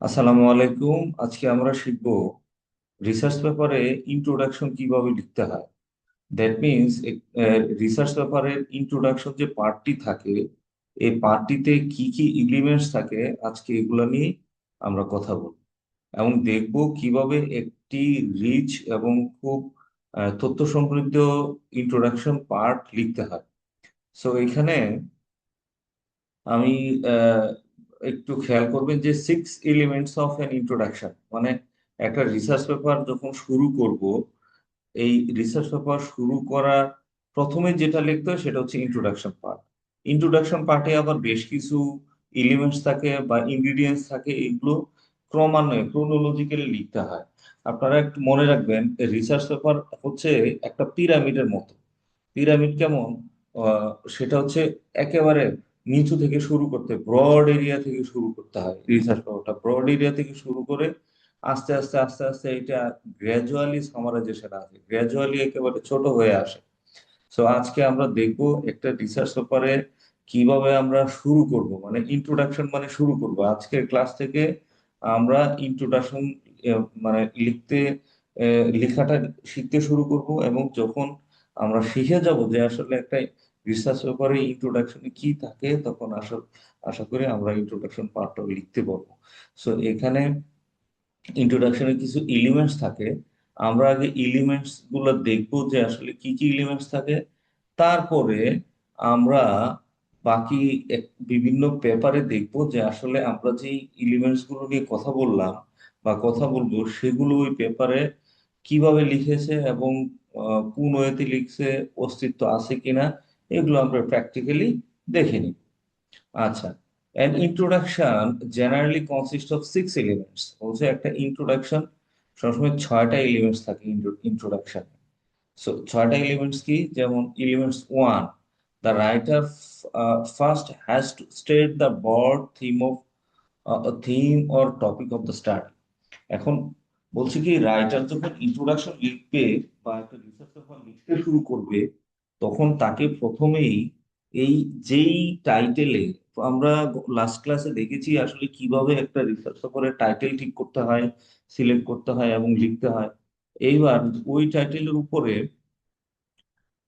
আসসালামু আলাইকুম। আজকে আমরা শিখব রিসার্চ পেপারে ইন্ট্রোডাকশন কিভাবে লিখতে হয়। দ্যাট মিনস রিসার্চ পেপারের ইন্ট্রোডাকশন যে পার্টটি থাকে, এই পার্টটিতে কি কি এলিমেন্টস থাকে, আজকে এগুলো নিয়ে আমরা কথা বলব এবং দেখব কিভাবে একটি রিচ এবং খুব তথ্য সমৃদ্ধ ইন্ট্রোডাকশন পার্ট লিখতে হয়। সো এখানে আমি একটু খেয়াল করবেন যে 6 এলিমেন্টস অফ অ্যান ইন্ট্রোডাকশন, মানে একটা রিসার্চ পেপার যখন শুরু করব, এই রিসার্চ পেপার শুরু করার প্রথমে যেটা লিখতে হয় সেটা হচ্ছে ইন্ট্রোডাকশন পার্ট। ইন্ট্রোডাকশন পার্টে আবার বেশ কিছু এলিমেন্টস থাকে বা ইনগ্রিডিয়েন্টস থাকে, এগুলো ক্রমান্বয়ে ক্রোনোলজিক্যালি লিখতে হয়। আপনারা একটু মনে রাখবেন, রিসার্চ পেপার হচ্ছে একটা পিরামিডের মতো। পিরামিড কেমন? সেটা হচ্ছে একেবারে নিচু থেকে শুরু করতে, ব্রড এরিয়া থেকে শুরু করতে হয়। রিসার্চ পেপারটা ব্রড এরিয়া থেকে শুরু করে আস্তে আস্তে আস্তে আস্তে এটা গ্র্যাজুয়ালি সামারাইজেশন আসে, গ্র্যাজুয়ালি একেবারে ছোট হয়ে আসে। সো আজকে আমরা দেখব একটা রিসার্চ পেপারে কিভাবে আমরা শুরু করব, মানে ইন্ট্রোডাকশন মানে শুরু করব। আজকের ক্লাস থেকে আমরা ইন্ট্রোডাকশন মানে লেখাটা শিখতে শুরু করব, এবং যখন আমরা শিখে যাব যে আসলে একটা রিসার্চ পেপারে ইন্ট্রোডাকশনে কি থাকে, তখন আশা করি আমরা ইন্ট্রোডাকশন পার্টটা লিখতে পারবো। সো এখানে ইন্ট্রোডাকশনে কিছু এলিমেন্টস থাকে। আমরা আগে এলিমেন্টস গুলো দেখবো যে আসলে কি কি এলিমেন্টস থাকে, তারপরে আমরা বাকি বিভিন্ন পেপারে দেখবো যে আসলে আমরা যে এলিমেন্টস গুলো নিয়ে কথা বললাম বা কথা বলবো, সেগুলো ওই পেপারে কিভাবে লিখেছে এবং কোন ওয়েতে লিখছে, অস্তিত্ব আছে কিনা, এগুলো আমরা প্র্যাকটিক্যালি দেখে নিব। আচ্ছা, an introduction generally consists of 6 elements। বলছে একটা ইন্ট্রোডাকশন সবসময় 6টা এলিমেন্টস থাকে ইন্ট্রোডাকশন। সো 6টা এলিমেন্টস কি? যেমন elements one, the writer first has to state the broad theme or topic of the study. এখন বলছি কি, রাইটার যখন ইন্ট্রোডাকশন লিখবে বা একটা রিসার্চ পেপার লিখতে শুরু করবে, তখন তাকে প্রথমেই এই যেই টাইটেলে, আমরা লাস্ট ক্লাসে দেখেছি আসলে কিভাবে একটা রিসার্চ পেপারের টাইটেল ঠিক করতে হয়, সিলেক্ট করতে হয় এবং লিখতে হয়। এইবার ওই টাইটেলের উপরে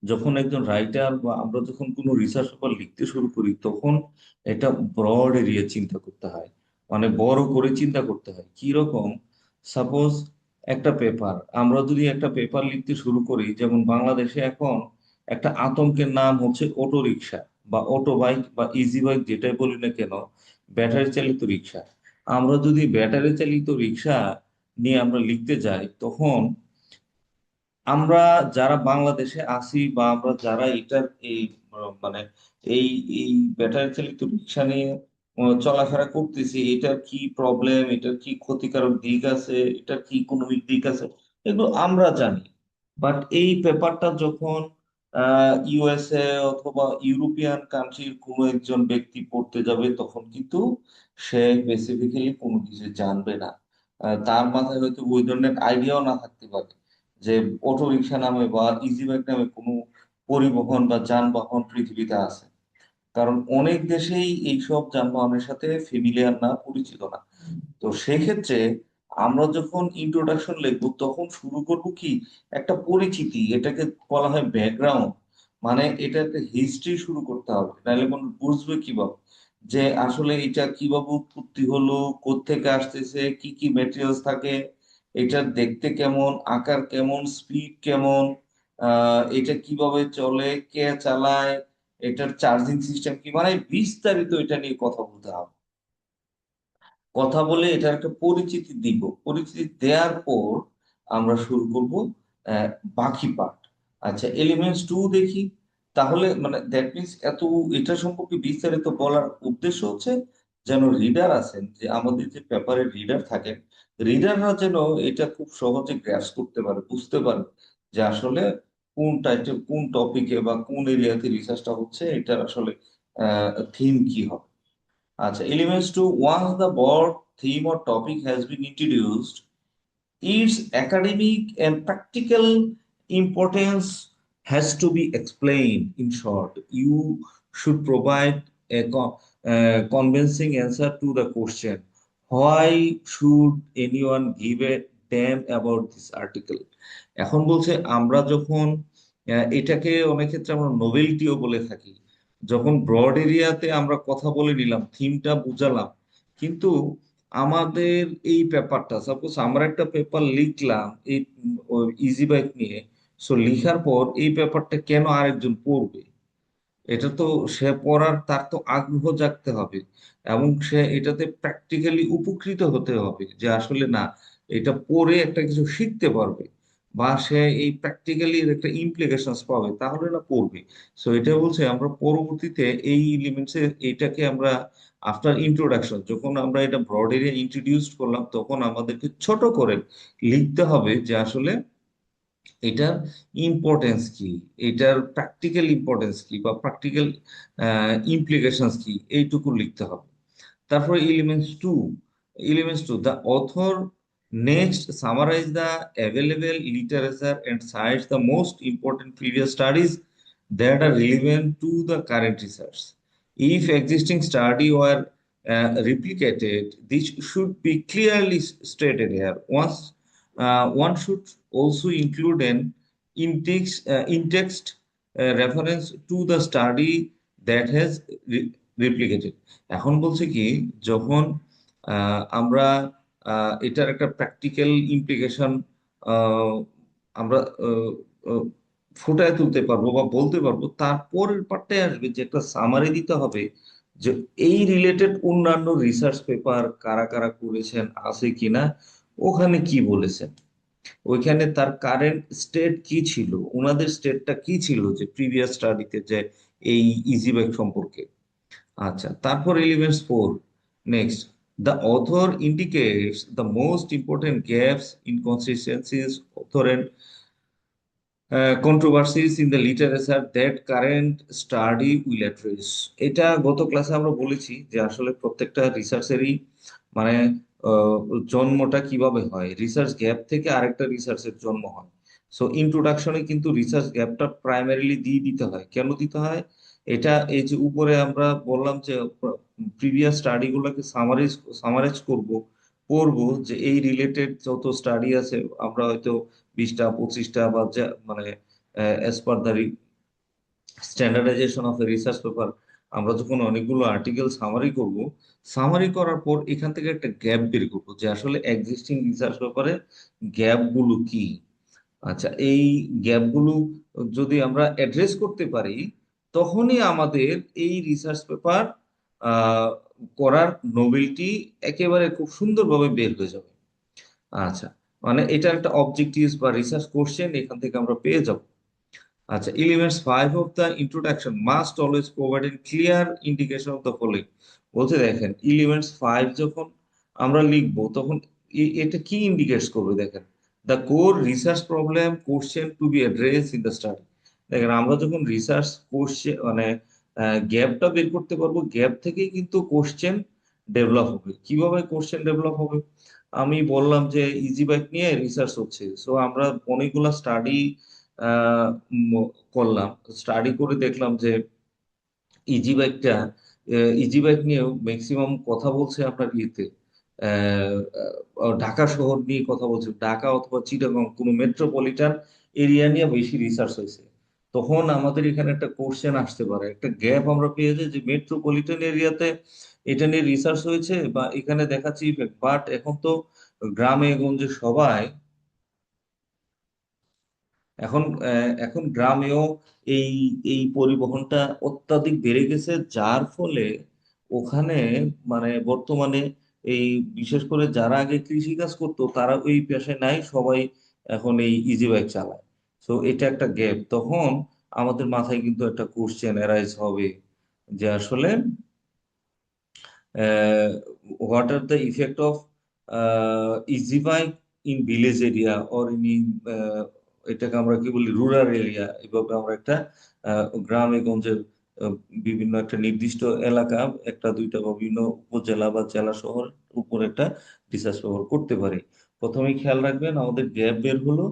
যখন একজন রাইটার বা আমরা যখন কোনো রিসার্চ পেপার লিখতে শুরু করি, তখন এটা ব্রড এরিয়া চিন্তা করতে হয়, মানে বড় করে চিন্তা করতে হয়। কি রকম? সাপোজ একটা পেপার, আমরা যদি একটা পেপার লিখতে শুরু করি, যেমন বাংলাদেশে এখন একটা আতঙ্কের নাম হচ্ছে অটো রিক্সা বা অটো বাইক বা ইজি বাইক, যেটাই বলি না কেন, ব্যাটারি চালিত রিক্সা। আমরা যদি ব্যাটারি চালিত রিক্সা নিয়ে আমরা লিখতে যাই, তখন আমরা যারা বাংলাদেশে আছি বা আমরা যারা এটার এই মানে এই এই ব্যাটারি চালিত রিক্সা নিয়ে চলাফেরা করতেছি, এটার কি প্রবলেম, এটার কি ক্ষতিকারক দিক আছে, এটার কি ইকোনমিক দিক আছে, এগুলো আমরা জানি। বাট এই পেপারটা যখন ইউএসএ অথবা ইউরোপিয়ান কান্ট্রির কোনো একজন ব্যক্তি পড়তে যাবে, তখন কিন্তু সে স্পেসিফিক্যালি কোনো কিছু জানবে না। তার মাথায় হয়তো ওই ধরনের আইডিয়াও না থাকতে পারে যে অটো রিক্সা নামে বা ইজি বাইক নামে কোনো পরিবহন বা যানবাহন পৃথিবীতে আছে। কারণ অনেক দেশেই এইসব যানবাহনের সাথে ফেমিলিয়ার না, পরিচিত না। তো সেক্ষেত্রে আমরা যখন ইন্ট্রোডাকশন লিখবো, তখন শুরু করব কি, একটা পরিচিতি, এটাকে বলা হয় ব্যাকগ্রাউন্ড। মানে এটা একটা হিস্ট্রি শুরু করতে হবে, নাহলে মানুষ বুঝবে কিভাবে যে আসলে এটা কিভাবে উৎপত্তি হলো, কোত্থেকে আসতেছে, কি কি মেটেরিয়ালস থাকে, এটার দেখতে কেমন, আকার কেমন, স্পিড কেমন, এটা কিভাবে চলে, কে চালায়, এটার চার্জিং সিস্টেম কি, মানে বিস্তারিত এটা নিয়ে কথা বলতে হবে। কথা বলে এটার একটা পরিচিতি দিব, পরিচিতি দেওয়ার পর আমরা শুরু করব আহ, বাকি পার্ট। আচ্ছা, এলিমেন্টস টু দেখি। তাহলে মানে দ্যাট মিনস এত এটা সম্পর্কে বিস্তারিত বলার উদ্দেশ্য হচ্ছে যেন রিডার আছেন, যে আমাদের যে পেপারের রিডার থাকেন, রিডাররা যেন এটা খুব সহজে গ্রাস করতে পারে, বুঝতে পারে যে আসলে কোন টাইটেল, কোন টপিকে বা কোন এরিয়াতে রিসার্চটা হচ্ছে, এটার আসলে থিম কি হবে। আচ্ছা, elements to once the broad theme or topic has been introduced, its academic and practical importance has to be explained. In short, you should provide a convincing answer to the question, why should anyone give a dam about this article. এখন বলছে আমরা যখন এটাকে অনেক ক্ষেত্রে আমরা নোবেলটিও বলে থাকি, যখন ব্রড এরিয়াতে আমরা কথা বলে নিলাম, থিমটা বুঝালাম, কিন্তু আমাদের এই পেপারটা, সাপোজ আমরা একটা পেপার লিখলাম এই ইজি বাইক নিয়ে, সো লিখার পর এই পেপারটা কেন আরেকজন পড়বে? এটা তো সে পড়ার তার তো আগ্রহ জাগতে হবে, এবং সে এটাতে প্র্যাকটিক্যালি উপকৃত হতে হবে যে আসলে না, এটা পড়ে একটা কিছু শিখতে পারবে, বা সে এই প্র্যাকটিক্যালি একটা ইমপ্লিকেশনস পাবে, তাহলে না পড়বে। সো এটা বলছে আমরা পরবর্তীতে এই লিমিটসে এটাকে আমরা আফটার ইন্ট্রোডাকশন, যখন আমরা এটা ব্রড এরিয়া ইন্ট্রোডিউস করলাম, তখন আমাদেরকে ছোট করে লিখতে হবে যে আসলে এটার ইম্পর্টেন্স কি, এটার প্র্যাকটিক্যাল ইম্পর্টেন্স কি, বা প্র্যাকটিক্যাল ইমপ্লিকেশনস কি, এইটুকু লিখতে হবে। তারপরে elements two the author next summarize the available literature and cites the most important previous studies that are relevant to the current research. If existing study were replicated, this should be clearly stated here. One should also include an in-text reference to the study that has replicated. এখন বলছে কি, যখন আমরা এটার একটা practical implication আমরা ফুটায় তুলতে পারবো বা বলতে পারবো, তারপরের পার্টটায় আসবে যে একটা সামারি দিতে হবে যে এই রিলেটেড অন্যান্য রিসার্চ পেপার কারা কারা করেছেন, আছে কিনা, ওখানে কি বলেছেন, ওইখানে তার কারেন্ট স্টেট কি ছিল, ওনাদের স্টেটটা কি ছিল যে প্রিভিয়াস স্টাডিতে, যে এই ইজি বাইক সম্পর্কে। আচ্ছা, তারপর elements four, next, the author indicates the most important gaps, inconsistencies, author controversies in the literature that current study will address. এটা গত ক্লাসে আমরা বলেছি যে আসলে প্রত্যেকটা রিসার্চেরই মানে জন্মটা কিভাবে হয়, রিসার্চ গ্যাপ থেকে আরেকটা রিসার্চের জন্ম হয়। সো ইন্ট্রোডাকশনে কিন্তু রিসার্চ গ্যাপটা প্রাইমারিলি দিয়ে দিতে হয়। কেন দিতে হয়? এটা এই যে উপরে আমরা বললাম যে প্রিভিয়াস স্টাডি গুলোকে সামারাইজ করব, পড়বো যে এই রিলেটেড যত স্টাডি আছে, আমরা হয়তো 20টা 25টা বা মানে as per the standardisation of research paper, আমরা যখন অনেকগুলো আর্টিকেল সামারি করব, সামারি করার পর এখান থেকে একটা গ্যাপ বের করবো যে আসলে এক্সিস্টিং রিসার্চ পেপারে গ্যাপ গুলো কি। আচ্ছা, এই গ্যাপগুলো যদি আমরা অ্যাড্রেস করতে পারি, তখনই আমাদের এই রিসার্চ পেপার করার নোবেলটি একেবারে খুব সুন্দরভাবে বের হয়ে যাবে। আচ্ছা, মানে এটা একটা অবজেক্টিভস বা রিসার্চ কোশ্চেন এখান থেকে আমরা পেয়ে যাব। আচ্ছা, elements 5 of the introduction must always provide a clear indication of the following. বলতে দেখেন, এলিমেন্টস 5 যখন আমরা লিখবো, তখন এটা কি ইন্ডিকেটস করবে দেখেন, the core research problem question to be address in the study. দেখেন, আমরা যখন রিসার্চ কোশ্চেন মানে গ্যাপটা বের করতে পারবো, গ্যাপ থেকেই কিন্তু কোশ্চেন ডেভেলপ হবে। কিভাবে কোশ্চেন ডেভেলপ হবে? আমি বললাম যে ইজি বাইক নিয়ে রিসার্চ হচ্ছে, সো আমরা অনেকগুলা স্টাডি করলাম, স্টাডি করে দেখলাম যে ইজি বাইকটা ইজি বাইক নিয়েও ম্যাক্সিমাম কথা বলছে আপনার ইয়েতে, ঢাকা শহর নিয়ে কথা বলছে, ঢাকা অথবা চিটাগং কোনো মেট্রোপলিটন এরিয়া নিয়ে বেশি রিসার্চ হয়েছে। তখন আমাদের এখানে একটা কোশ্চেন আসতে পারে, একটা গ্যাপ আমরা পেয়ে যাই যে মেট্রোপলিটন এরিয়াতে এটা নিয়ে রিসার্চ হয়েছে বা এখানে দেখাচ্ছি ইফেক্ট, বাট এখন তো গ্রামে গঞ্জে সবাই, এখন গ্রামেও এই এই পরিবহনটা অত্যাধিক বেড়ে গেছে, যার ফলে ওখানে মানে বর্তমানে এই বিশেষ করে যারা আগে কৃষিকাজ করতো তারা ওই পেশায় নাই, সবাই এখন এই ইজি বাইক চালায়। তো এটা একটা গ্যাপ, তখন আমাদের মাথায় কিন্তু একটা কোশ্চেন অ্যারাইজ হবে যে আসলে what are the effect of easy bike in village area or in, এটাকে আমরা কি বলি, রুরাল এরিয়া। এভাবে আমরা একটা গ্রামে গঞ্জের আহ, বিভিন্ন একটা নির্দিষ্ট এলাকা, একটা দুইটা বা বিভিন্ন উপজেলা বা জেলা শহর উপর একটা রিসার্চ ব্যবহার করতে পারি। প্রথমেই খেয়াল রাখবেন, আমাদের গ্যাপ বের হলো,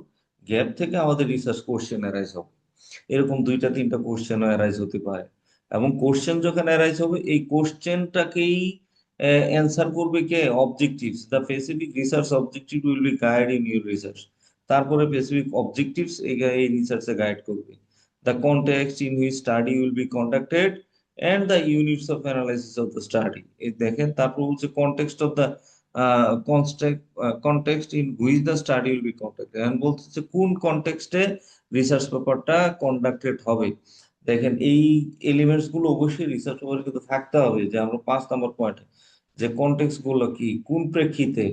গ্যাপ থেকে আমাদের রিসার্চ কোশ্চেন অ্যারাইজ হবে। এরকম দুইটা তিনটা কোশ্চেন অ্যারাইজ হতে পারে, এবং কোশ্চেন যখন অ্যারাইজ হবে, এই কোশ্চেনটাকেই অ্যান্সার করবে কে? Objectives, the specific research objective will be guiding your research. তারপরে স্পেসিফিক অবজেক্টিভস এই রিসার্চে গাইড করবে। The context in which study will be conducted and the units of analysis of the study. এই দেখেন, তারপর বলছে context of the context in which the study will be conducted, এখন বলতেছে কোন কনটেক্সটে রিসার্চ পেপারটা কন্ডাক্টেড হবে। দেখেন, এই এলিমেন্টস গুলো অবশ্যই রিসার্চ পেপারে কিন্তু থাকতে হবে, যে আমরা 5 নম্বর পয়েন্ট, যে কনটেক্সট গুলো কি, কোন প্রেক্ষিতে,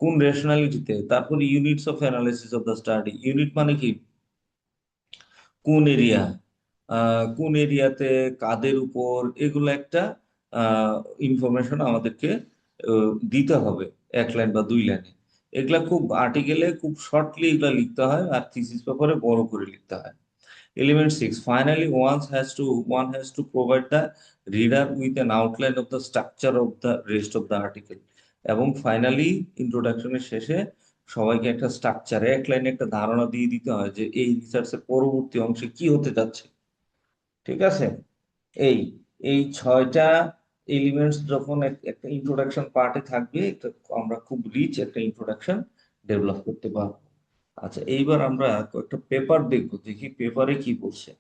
কোন রেশনালিটিতে। তারপরে units of analysis of the study, unit মানে কি, কোন এরিয়া, কোন এরিয়াতে, কাদের উপর, এগুলো একটা ইনফরমেশন আমাদেরকে দিতে হবে 1 লাইন বা 2 লাইনে। এগুলা খুব আর্টিকেলে খুব শর্টলি এগুলা লিখতে হয়, আর থিসিস পেপারে বড় করে লিখতে হয়। Element 6. Finally, one has to provide the reader with an outline of the structure of the rest of the article. এবং ফাইনালি ইন্ট্রোডাকশনের শেষে সবাইকে একটা স্ট্রাকচার, 1 লাইনে একটা ধারণা দিয়ে দিতে হয় যে এই রিসার্চের পরবর্তী অংশে কি হতে যাচ্ছে। ঠিক আছে? এই এই 6টা এলিমেন্টস যখন একটা ইন্ট্রোডাকশন পার্টে থাকবে, একটা আমরা খুব রিচ একটা ইন্ট্রোডাকশন ডেভেলপ করতে পারবো। আচ্ছা, এইবার আমরা কয়েকটা পেপার দেখবো, দেখি পেপারে কি বলছে।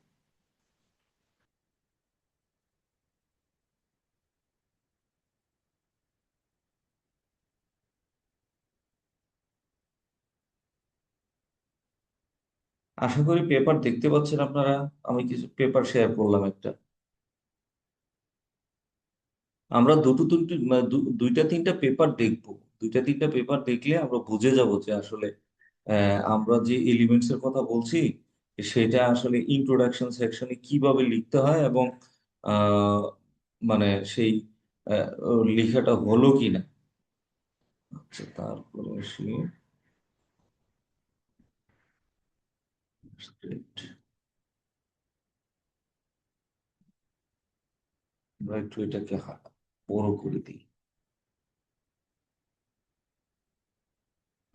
আশা করি পেপার দেখতে পাচ্ছেন আপনারা। আমি কিছু পেপার শেয়ার করলাম একটা। আমরা দুইটা তিনটা পেপার দেখবো। দুইটা তিনটা পেপার দেখলে আমরা বুঝে যাব যে আসলে আমরা যে এলিমেন্টস এর কথা বলছি সেটা আসলে ইন্ট্রোডাকশন সেকশনে কিভাবে লিখতে হয়, এবং আহ, মানে সেই লেখাটা হলো কিনা। আচ্ছা, তারপরে আসি script। আমরা একটু এটাকে বড় করে দিই।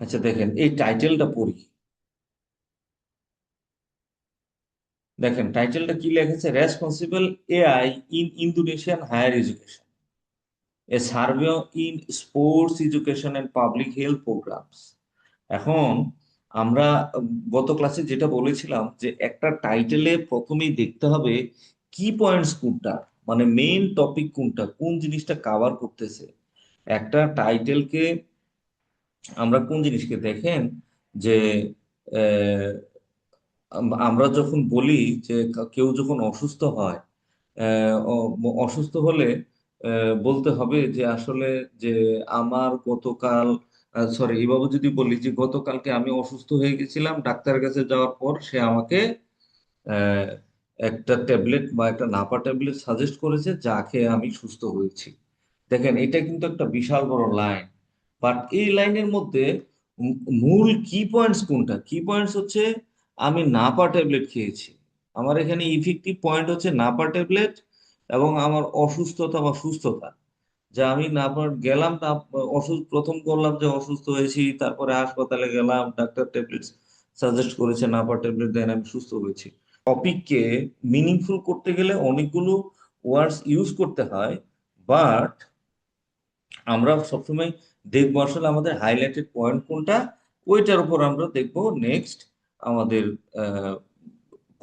আচ্ছা, দেখেন এই টাইটেলটা পড়ি। দেখেন টাইটেলটা কি লিখেছে, responsible AI in Indonesian higher education, a survey in sports education and public health programs. এখন আমরা গত ক্লাসে যেটা বলেছিলাম, যে একটা টাইটেলে প্রথমেই দেখতে হবে কি পয়েন্টস কোনটা, মানে মেইন টপিক কোনটা, কোন জিনিসটা কাভার করতেছে। একটা টাইটেলকে আমরা কোন জিনিসকে দেখেন, যে আমরা যখন বলি যে কেউ যখন অসুস্থ হয়, অসুস্থ হলে বলতে হবে যে আসলে যে আমার গতকাল, সরি এইভাবে যদি বলি যে গতকালকে আমি অসুস্থ হয়ে গেছিলাম, ডাক্তারের কাছে যাওয়ার পর সে আমাকে আহ, একটা ট্যাবলেট বা একটা নাপা ট্যাবলেট সাজেস্ট করেছে, যা খেয়ে আমি সুস্থ হয়েছি। দেখেন এটা কিন্তু একটা বিশাল বড় লাইন, বাট এই লাইনের মধ্যে মূল কি পয়েন্টস কোনটা? কি পয়েন্টস হচ্ছে আমি নাপা ট্যাবলেট খেয়েছি, আমার এখানে ইফেক্টিভ পয়েন্ট হচ্ছে নাপা ট্যাবলেট, এবং আমার অসুস্থতা বা সুস্থতা, যে আমি নাপা গেলাম না, অসুস্থ প্রথম করলাম যে অসুস্থ হয়েছি, তারপরে হাসপাতালে গেলাম, ডাক্তার ট্যাবলেট সাজেস্ট করেছে, নাপা ট্যাবলেট দেন, আমি সুস্থ হয়েছি। টপিককে মিনিংফুল করতে গেলে অনেকগুলো ওয়ার্ডস ইউজ করতে হয়, বাট আমরা সবসময় দেখবো আসলে আমাদের হাইলাইটেড পয়েন্ট কোনটা, ওইটার উপর আমরা দেখবো নেক্সট আমাদের আহ,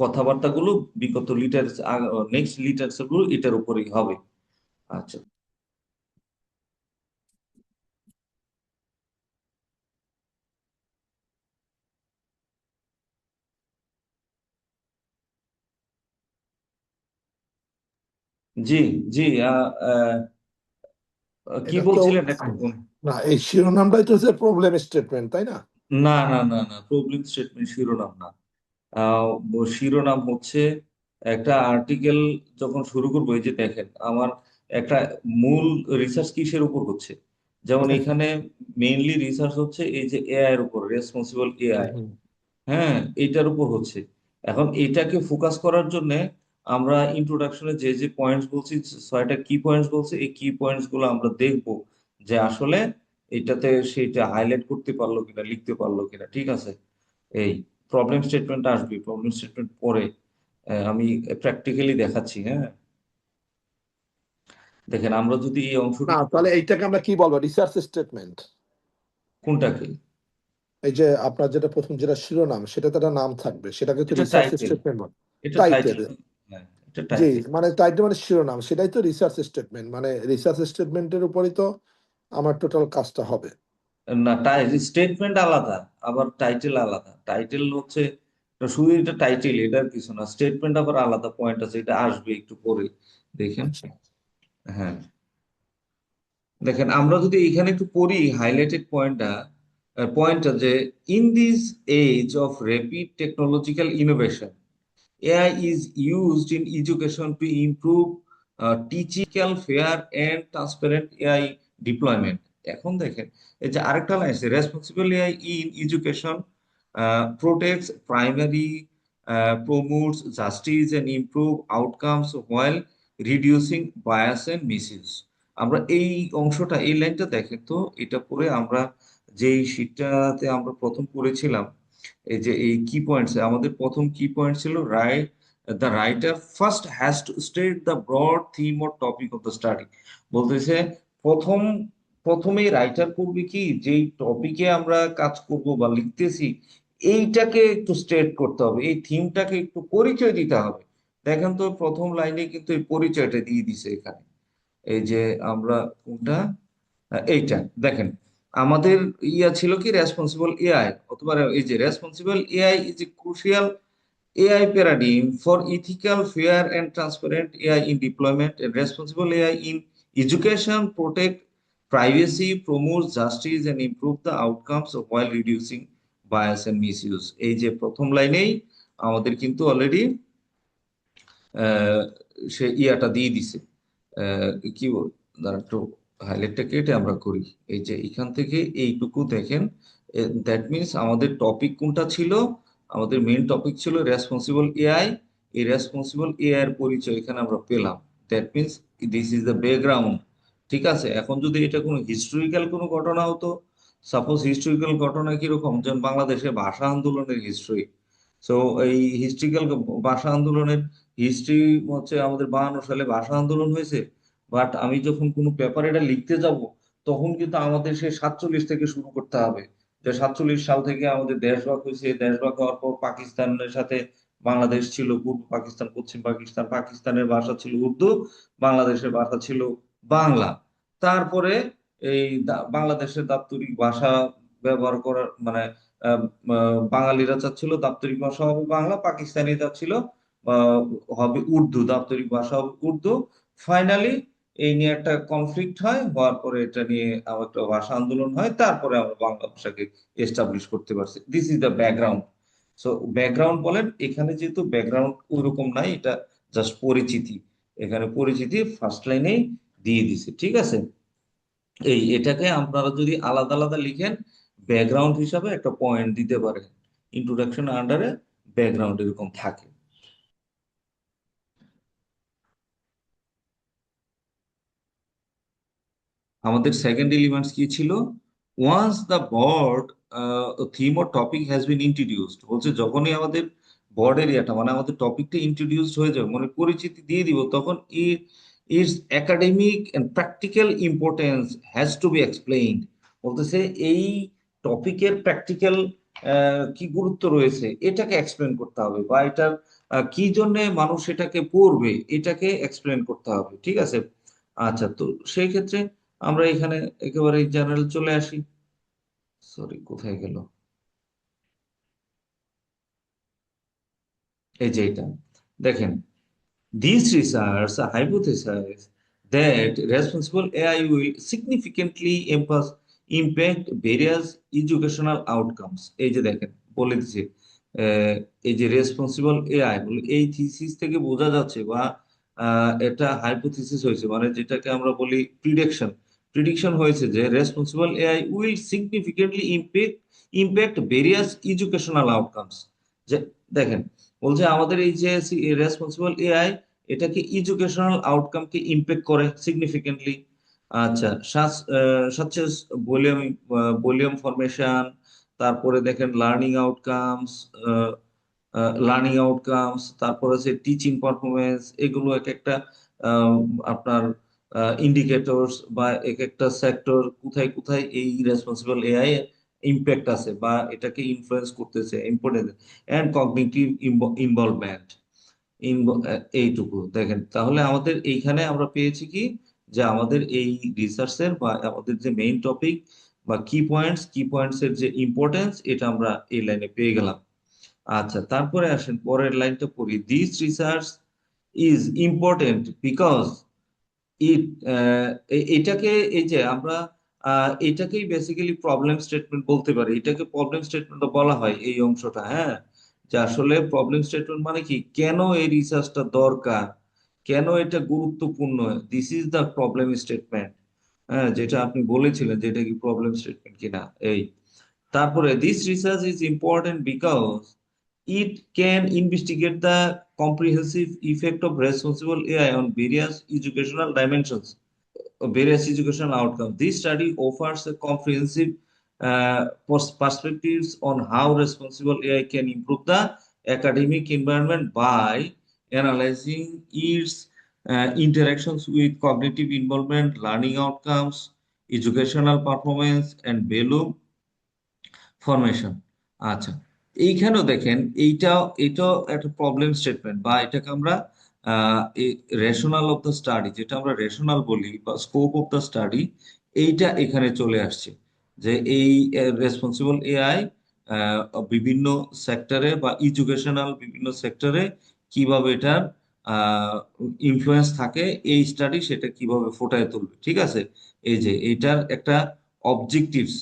কথাবার্তাগুলো, বিগত লিটার, নেক্সট লিটারেচার গুলো এটার উপরেই হবে। আচ্ছা। জি, জি, কি এটা তো বলছিলেন একটু না, এই শিরোনামটাই তো হচ্ছে প্রবলেম স্টেটমেন্ট, তাই না? না, না, না, না, প্রবলেম স্টেটমেন্ট শিরোনাম না। শিরোনাম হচ্ছে একটা আর্টিকেল যখন শুরু করবো, এই যে দেখেন আমার একটা মূল রিসার্চ কিসের উপর হচ্ছে, যেমন এখানে মেইনলি রিসার্চ হচ্ছে এই যে এআই এর উপর, রেসপন্সিবল এআই। হুম। হ্যাঁ, এইটার উপর হচ্ছে। এখন এটাকে ফোকাস করার জন্য আমরা ইন্ট্রোডাকশনে যে যে পয়েন্টস বলছি, 6টা কি পয়েন্টস বলছি, এই কি পয়েন্টস গুলো আমরা দেখবো যে আসলে এটাতে সেটা হাইলাইট করতে পারলো কিনা, লিখতে পারলো কিনা। ঠিক আছে? এই প্রবলেম স্টেটমেন্ট আসবে, প্রবলেম স্টেটমেন্ট পরে আমি প্র্যাকটিক্যালি দেখাচ্ছি। হ্যাঁ, দেখেন আমরা যদি এই না, অংশটুকু তাহলে এইটাকে আমরা কি বলবো, রিসার্চ স্টেটমেন্ট? কোনটাকে, এই যে আপনার যেটা প্রথম যেটা শিরোনাম, সেটা তো একটা নাম থাকবে, সেটাকে তো এটা রিসার্চ টাইটেল, স্টেটমেন্ট বলে। এটা টাইটেল। টাইটেল, হ্যাঁ এটা জি, টাইটেল। মানে টাইটেল মানে শিরোনাম, সেটাই তো রিসার্চ স্টেটমেন্ট, মানে রিসার্চ স্টেটমেন্টের উপরই তো আমার টোটাল কাজটা হবে। না, স্টেটমেন্ট আলাদা, আবার টাইটেল আলাদা। টাইটেল হচ্ছে শুধু এটা টাইটেল, এটার কিছু না। স্টেটমেন্ট আবার আলাদা পয়েন্ট আছে, এটা আসবে একটু পরে, দেখেন। আচ্ছা। হ্যাঁ, দেখেন আমরা যদি এখানে একটু পড়ি হাইলাইটেড পয়েন্টটা যে in this age of rapid technological innovation AI is used in education to improve teaching fair and transparent AI deployment. এখন দেখেন এই যে আরেকটা লাইন আছে, responsible AI in education protects primary, promotes justice and improve outcomes while reducing bias and misuse. আমরা এই অংশটা, এই লাইনটা দেখেন তো, এটা পরে আমরা যেই শীটটাতে আমরা প্রথম পড়েছিলাম, এই যে এই কি পয়েন্টস, আমাদের প্রথম কি পয়েন্ট ছিল, right the writer first has to state the broad theme or topic of the study. বলতেছে প্রথম প্রথমেই রাইটার করবে কি, যেই টপিকে আমরা কাজ করব বা লিখতেছি, এইটাকে একটু স্টেট করতে হবে, এই থিমটাকে একটু পরিচয় দিতে হবে। দেখেন তো প্রথম লাইনে কিন্তু এই পরিচয়টা দিয়ে দিছে এখানে। এই যে আমরা কোনটা, এইটা দেখেন, আমাদের ইয়া ছিল কি রেসপন্সিবল এআই, অথবা এই যে responsible AI is a crucial AI paradigm for ethical, fair, and transparent AI in deployment, and responsible AI in education protect privacy, promotes justice, and improve the outcomes while reducing bias and misuse. এই যে প্রথম লাইনেই আমাদের কিন্তু already সে ইয়াটা দিয়ে দিছে। কি বল, দাঁড়া একটু হাইলাইটটা কেটে আমরা করি। এই যে এখান থেকে এইটুকু দেখেন, দ্যাট মিনস আমাদের টপিক কোনটা ছিল, আমাদের মেইন টপিক ছিল রেসপন্সিবল এআই। এই রেসপন্সিবল এআই এর পরিচয় এখানে আমরা পেলাম। That means this is the background. ঠিক আছে, এখন যদি এটা কোনো হিস্টোরিক্যাল কোনো ঘটনা হতো, সাপোজ হিস্টোরিক্যাল ঘটনা কিরকম, যেমন বাংলাদেশে ভাষা আন্দোলনের হিস্ট্রি। সো এই হিস্ট্রিক্যাল ভাষা আন্দোলনের হিস্ট্রি হচ্ছে আমাদের 52 সালে ভাষা আন্দোলন হয়েছে। বাট আমি যখন কোনো পেপার এটা লিখতে যাব, তখন কিন্তু আমাদের সে 47 থেকে শুরু করতে হবে, যে 47 সাল থেকে আমাদের দেশভাগ হয়েছে। দেশভাগ হওয়ার পর পাকিস্তানের সাথে বাংলাদেশ ছিল, পূর্ব পাকিস্তান, পশ্চিম পাকিস্তান। পাকিস্তানের ভাষা ছিল উর্দু, বাংলাদেশের ভাষা ছিল বাংলা। তারপরে এই বাংলাদেশের দাপ্তরিক ভাষা ব্যবহার করার মানে আহ, বাঙালিরা চাচ্ছিল দাপ্তরিক ভাষা হবে বাংলা, পাকিস্তানি চাচ্ছিল আহ, হবে উর্দু, দাপ্তরিক ভাষা হবে উর্দু। ফাইনালি এই নিয়ে একটা কনফ্লিক্ট হয়, হওয়ার পরে এটা নিয়ে আবার একটা ভাষা আন্দোলন হয়, তারপরে আমরা বাংলা ভাষাকে এস্টাবলিশ করতে পারছি। This is the background. So background বলেন, এখানে যেহেতু ব্যাকগ্রাউন্ড ওইরকম নাই, এটা জাস্ট পরিচিতি। এখানে পরিচিতি ফার্স্ট লাইনেই দিয়ে দিছে, ঠিক আছে। এটাকে আপনারা যদি আলাদা আলাদা লিখেন, ব্যাকগ্রাউন্ড হিসাবে একটা পয়েন্ট দিতে পারেন। ইন্ট্রোডাকশন আন্ডারে ব্যাকগ্রাউন্ড এরকম থাকে। আমাদের সেকেন্ড এলিমেন্টস কি ছিল, once the board theme or topic has been introduced. বলছে যখনই আমাদের বোর্ড এরিয়াটা মানে আমাদের টপিকটা ইন্ট্রোডিউসড হয়ে যাবে, মানে পরিচিতি দিয়ে দিব, তখন its academic and practical importance has to be explained. বলতেছে এই টপিকের প্র্যাকটিক্যাল কি গুরুত্ব রয়েছে এটাকে এক্সপ্লেন করতে হবে, বা এটার কি জন্য মানুষ এটাকে পড়বে এটাকে এক্সপ্লেন করতে হবে, ঠিক আছে। আচ্ছা, তো সেই ক্ষেত্রে আমরা এখানে একেবারে জেনারেল চলে আসি। সরি, কোথায় গেল, এই যে এটা দেখেন, these research hypothesize that responsible AI will significantly impact various educational outcomes. এই যে দেখেন বলে দিচ্ছে, এই যে রেসপন্সিবল এআই বলে এই থিসিস থেকে বোঝা যাচ্ছে, বা এটা হাইপোথিসিস হয়েছে, মানে যেটাকে আমরা বলি প্রিডিকশন। প্রিডিকশন হয়েছে যে responsible AI will significantly impact various educational outcomes. যে দেখেন, বলছে আমাদের এই যে রেসপন্সিবল এআই, এটা কি এডুকেশনাল আউটকামকে ইম্প্যাক্ট করে সিগনিফিকেন্টলি। আচ্ছা, সাচেস ভলিউম ভলিউম ফরমেশন, তারপরে দেখেন লার্নিং আউটকামস, তারপরে হচ্ছে টিচিং পারফরমেন্স, এগুলো এক একটা আহ, আপনার ইন্ডিকেটরস বা এক একটা সেক্টর কোথায় কোথায় এই রেসপন্সিবল এআই ইম্প্যাক্ট আছে বা এটাকে ইনফ্লুয়েন্স করতেছে, ইম্পর্টেন্ট, এন্ড কগনিটিভ ইনভলভমেন্ট। এইটুকু দেখেন, তাহলে আমাদের এইখানে আমরা পেয়েছি কি, যে আমাদের এই রিসার্চের বা আমাদের যে মেইন টপিক বা কি পয়েন্টস এর যে ইম্পর্টেন্স, এটা আমরা এই লাইনে পেয়ে গেলাম। আচ্ছা, তারপরে আসেন পরের লাইনটা পড়ি। This research is important because it, এটাকে, এই যে আমরা এটাকেই বেসিক্যালি প্রবলেম স্টেটমেন্ট বলতে পারি, এটাকে প্রবলেম স্টেটমেন্ট বলা হয় এই অংশটা, হ্যাঁ। যে আসলে প্রবলেম স্টেটমেন্ট মানে কি, কেন এই রিসার্চটা দরকার, কেন এটা গুরুত্বপূর্ণ, this is the problem statement. হ্যাঁ, যেটা আপনি বলেছিলেন যে এটা কি প্রবলেম স্টেটমেন্ট কিনা, এই। তারপরে this research is important because it can investigate the comprehensive effect of responsible AI on various educational outcomes. This study offers a comprehensive perspectives on how responsible AI can improve the academic environment by analyzing its interactions with cognitive involvement, learning outcomes, educational performance, and value formation. আচ্ছা, এইখানেও দেখেন, এটাও একটা problem statement, বা এটাকে আমরা rational of the study, যেটা আমরা রেশনাল বলি, বা স্কোপ অফ দ্য স্টাডি, এইটা এখানে চলে আসছে। যে এই রেসপন্সিবল এআই বিভিন্ন সেক্টরে বা এডুকেশনাল বিভিন্ন সেক্টরে কিভাবে এটার ইনফ্লুয়েন্স থাকে, এই স্টাডি সেটা কিভাবে ফুটায় তুলবে, ঠিক আছে। এই যে এটার একটা objectives,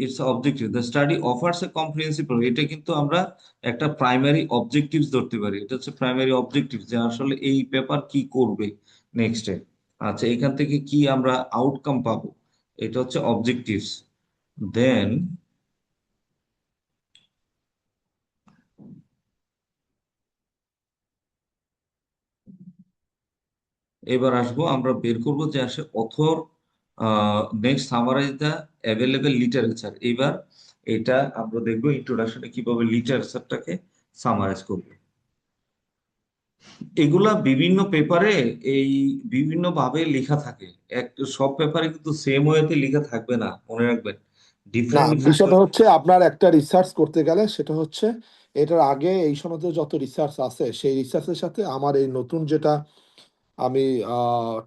it's objective, the study offers a comprehensive, এটা কিন্তু আমরা একটা প্রাইমারি অবজেক্টিভস ধরতে পারি, এটা হচ্ছে প্রাইমারি অবজেক্টিভ, যে আসলে এই পেপার কি করবে নেক্সটে। আচ্ছা, এখান থেকে কি আমরা আউটকাম পাবো, এটা হচ্ছে অবজেক্টিভস। দেন এবার আসবো, আমরা বের করব যে আসে author next summarize the available literature. এবার এটা আমরা দেখবো ইন্ট্রোডাকশনে কিভাবে লিটারেচারটাকে সামারাইজ করবে। এগুলা বিভিন্ন পেপারে এই বিভিন্ন ভাবে লেখা থাকে, এক সব পেপারে কিন্তু সেম ওয়েতে লেখা থাকবে না, মনে রাখবেন, না, ডিফারেন্ট ডিফারেন্ট। বিষয়টা হচ্ছে আপনার একটা রিসার্চ করতে গেলে সেটা হচ্ছে এটার আগে এই সনদে যত রিসার্চ আছে সেই রিসার্চের সাথে আমার এই নতুন যেটা আমি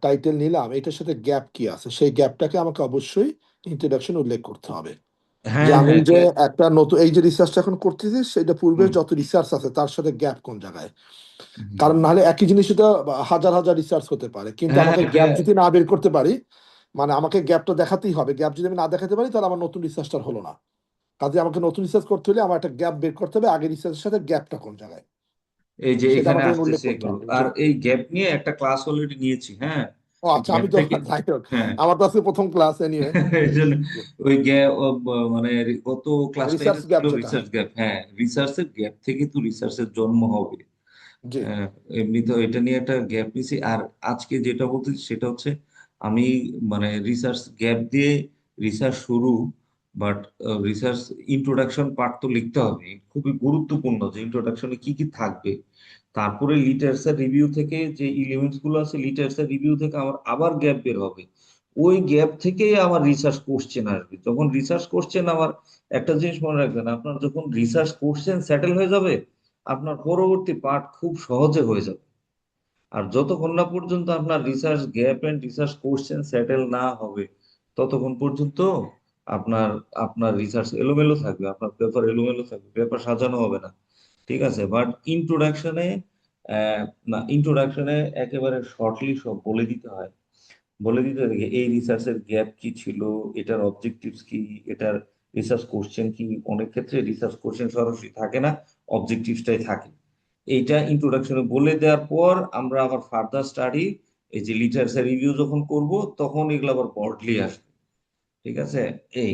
টাইটেল নিলাম এটার সাথে গ্যাপ কি আছে সেই গ্যাপটাকে আমাকে অবশ্যই ইন্ট্রোডাকশন উল্লেখ করতে হবে। যে হ্যাঁ, আমি হ্যাঁ, যে একটা নতুন এই যে রিসার্চটা এখন করতেছি সেটা পূর্বে হুম, যত রিসার্চ আছে তার সাথে গ্যাপ কোন জায়গায়। হুম। কারণ নাহলে একই জিনিস তো হাজার হাজার রিসার্চ হতে পারে, কিন্তু হ্যাঁ, আমাকে গ্যাপ হ্যাঁ, যদি না বের করতে পারি, মানে আমাকে গ্যাপটা দেখাতেই হবে, গ্যাপ যদি আমি না দেখাতে পারি তাহলে আমার নতুন রিসার্চটা হলো না। কাজে আমাকে নতুন রিসার্চ করতে হলে আমার একটা গ্যাপ বের করতে হবে, আগের রিসার্চের সাথে গ্যাপটা কোন জায়গায় এই যে সেটা এখানে আমাকে উল্লেখ আসতেছে করতে এগুলো, হবে যে। আর এই গ্যাপ নিয়ে একটা ক্লাস অলরেডি নিয়েছি, হ্যাঁ। ও এই আচ্ছা, গ্যাপ আমি তো থেকে, যাই হোক, হ্যাঁ। আমার তো আজকে প্রথম ক্লাস এনিওয়ে। এই জন্য ওই গ্যাপ, মানে গত ক্লাস রিসার্চ 10 ছিল গ্যাপ যেটা, রিসার্চ গ্যাপ, হ্যাঁ, রিসার্চের গ্যাপ থেকে তো রিসার্চের জন্ম হবে। জি। এমনি তো এটা নিয়ে একটা গ্যাপ নিছি, আর আজকে যেটা বলতেছি সেটা হচ্ছে আমি, মানে রিসার্চ গ্যাপ দিয়ে রিসার্চ শুরু, বাট রিসার্চ ইন্ট্রোডাকশন পার্ট তো লিখতে হবে, খুবই গুরুত্বপূর্ণ যে ইন্ট্রোডাকশনে কি কি থাকবে। তারপরে লিটারেচার রিভিউ থেকে যে এলিমেন্টস গুলো আছে, লিটারেচার রিভিউ থেকে আমার আবার গ্যাপ বের হবে, ওই গ্যাপ থেকেই আমার রিসার্চ কোশ্চেন আসবে। যখন রিসার্চ কোশ্চেন আমার, একটা জিনিস মনে রাখবেন, আপনার যখন রিসার্চ কোশ্চেন সেটেল হয়ে যাবে, আপনার পরবর্তী পার্ট খুব সহজে হয়ে যাবে। আর যতক্ষণ না পর্যন্ত আপনার research gap and research question settle না হবে, ততক্ষণ পর্যন্ত আপনার আপনার রিসার্চ এলোমেলো থাকবে, আপনার পেপার এলোমেলো থাকবে, পেপার সাজানো হবে না, ঠিক আছে। বাট ইন্ট্রোডাকশনে, না, ইন্ট্রোডাকশনে একেবারে শর্টলি সব বলে দিতে হয়, বলে দিতে হবে এই রিসার্চের গ্যাপ কি ছিল, এটার অবজেক্টিভস কি, এটার রিসার্চ কোশ্চেন কি। অনেক ক্ষেত্রে রিসার্চ কোশ্চেন সরাসরি থাকে না, অবজেক্টিভসটাই থাকে। এইটা ইন্ট্রোডাকশনে বলে দেওয়ার পর আমরা আবার ফার্দার স্টাডি, এই যে লিটারেচার রিভিউ যখন করব, তখন এগুলো আবার ব্রডলি আসবে, ঠিক আছে। এই,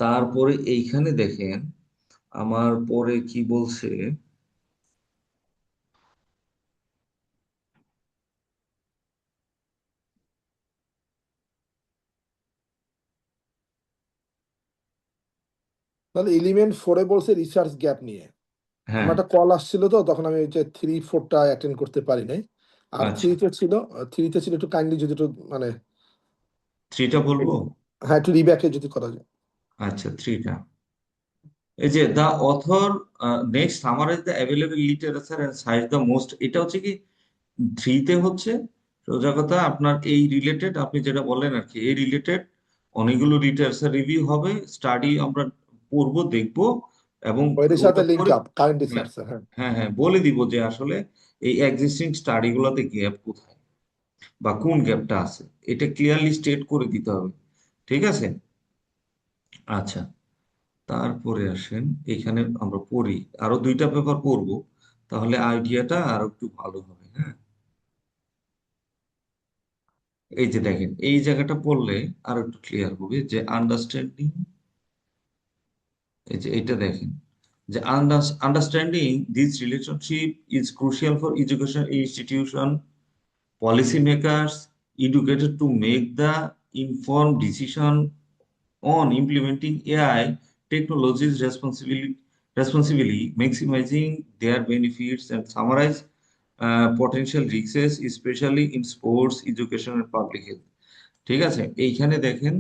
তারপরে এইখানে দেখেন আমার পরে কি বলছে। তাহলে এলিমেন্ট ফোরে বলছে রিসার্চ গ্যাপ নিয়ে। হ্যাঁ, আমার একটা কল আসছিল তো তখন আমি ওই যে 3-4টা অ্যাটেন্ড করতে পারি নাই। আর আচ্ছা, থ্রিতে ছিল একটু কাইন্ডলি যদি একটু মানে থ্রিটা বলবো। হ্যাঁ একটু রিব্যাকে যদি করা যায়। আচ্ছা, থ্রিটা, এই যে the author next summarize the available literature and সাইজ দ্য মোস্ট, এটা হচ্ছে কি থ্রিতে হচ্ছে সোজা কথা আপনার এই রিলেটেড, আপনি যেটা বললেন আর কি, এই রিলেটেড অনেকগুলো লিটারেচার রিভিউ হবে, স্টাডি আমরা পড়বো, দেখবো, এবং ওইটার সাথে ওটা লিঙ্ক পরে আপ কারেন্ট হ্যাঁ, রিসার্চ, হ্যাঁ। হ্যাঁ, হ্যাঁ, বলে দিব যে আসলে এই এক্সিস্টিং স্টাডি গুলোতে গ্যাপ কোথায় বা কোন গ্যাপটা আছে, এটা ক্লিয়ারলি স্টেট করে দিতে হবে। ঠিক আছে। আচ্ছা, তারপরে আসেন, এখানে আমরা পড়ি, আরো দুইটা পেপার পড়বো, তাহলে আইডিয়াটা আরো একটু ভালো হবে। হ্যাঁ, এই যে দেখেন, এই জায়গাটা পড়লে আরো একটু ক্লিয়ার হবে যে আন্ডারস্ট্যান্ডিং, এই যে এটা দেখেন, যে understanding this relationship is crucial for education institution, policymakers, educated to make the informed decision on implementing AI technologies responsibly, maximizing their benefits and summarize potential risks, especially in sports, education, and public health. ঠিক আছে, এইখানে দেখেন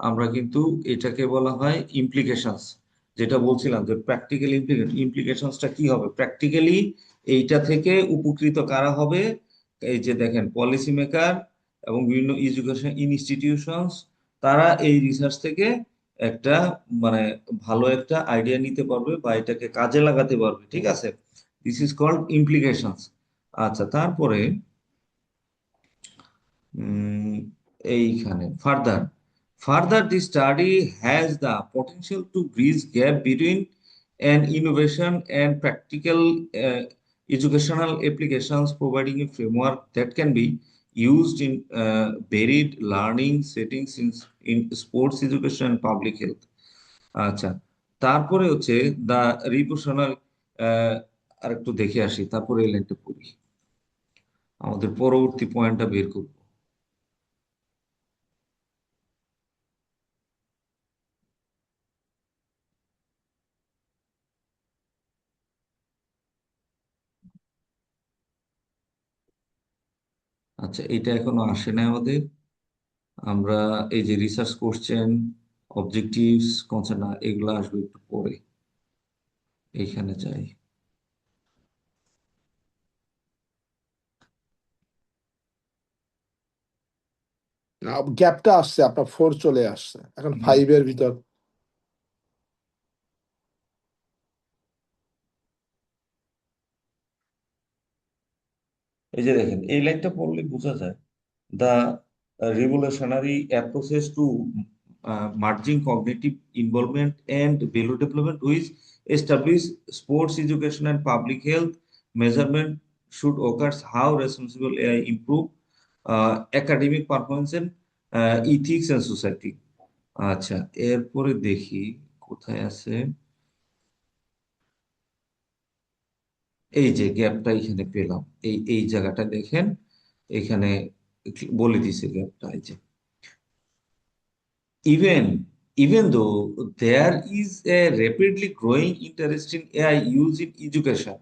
আমরা কিন্তু এটাকে বলা হয় implications, যেটা বলছিলাম যে প্র্যাকটিক্যাল ইমপ্লিকেশনসটা কি হবে প্র্যাকটিক্যালি, এইটা থেকে উপকৃত কারা হবে, এই যে দেখেন পলিসি মেকার এবং বিভিন্ন এডুকেশন ইনস্টিটিউশনস, তারা এই রিসার্চ থেকে একটা মানে ভালো একটা আইডিয়া নিতে পারবে বা এটাকে কাজে লাগাতে পারবে। ঠিক আছে, দিস ইজ কল্ড ইমপ্লিকেশনস। আচ্ছা, তারপরে উম, এইখানে further the study has the potential to bridge gap between an innovation and practical uh, educational applications, providing a framework that can be used in varied learning settings in sports education and public health. আচ্ছা, তারপরে হচ্ছে দা রিপোর্শনাল, আর একটু দেখে আসি, তারপরে এই লাইনটা পড়ি, আমাদের পরবর্তী পয়েন্টটা বের করব। আচ্ছা, এটা এখনো আসে না আমাদের, আমরা এই যে রিসার্চ কোশ্চেন, অবজেক্টিভস, কনসার্ন, এগুলো আসবে একটু পরে, এইখানে যাই। গ্যাপটা আসছে, আপনার 4 চলে আসছে, এখন হুম। 5 এর ভিতর। এই যে দেখেন, এই লাইনটা পড়লে বোঝা যায়, the revolutionary approaches to merging cognitive involvement and value development with established sports education and public health measurement should occur how responsible AI improve academic performance and ethics and society. আচ্ছা, এরপরে দেখি কোথায় আছে, এই যে গ্যাপটা এখানে পেলাম, এই এই জায়গাটা দেখেন, এখানে বলে দিছে গ্যাপটা, এই যে even though there is a rapidly growing interest in AI use in education,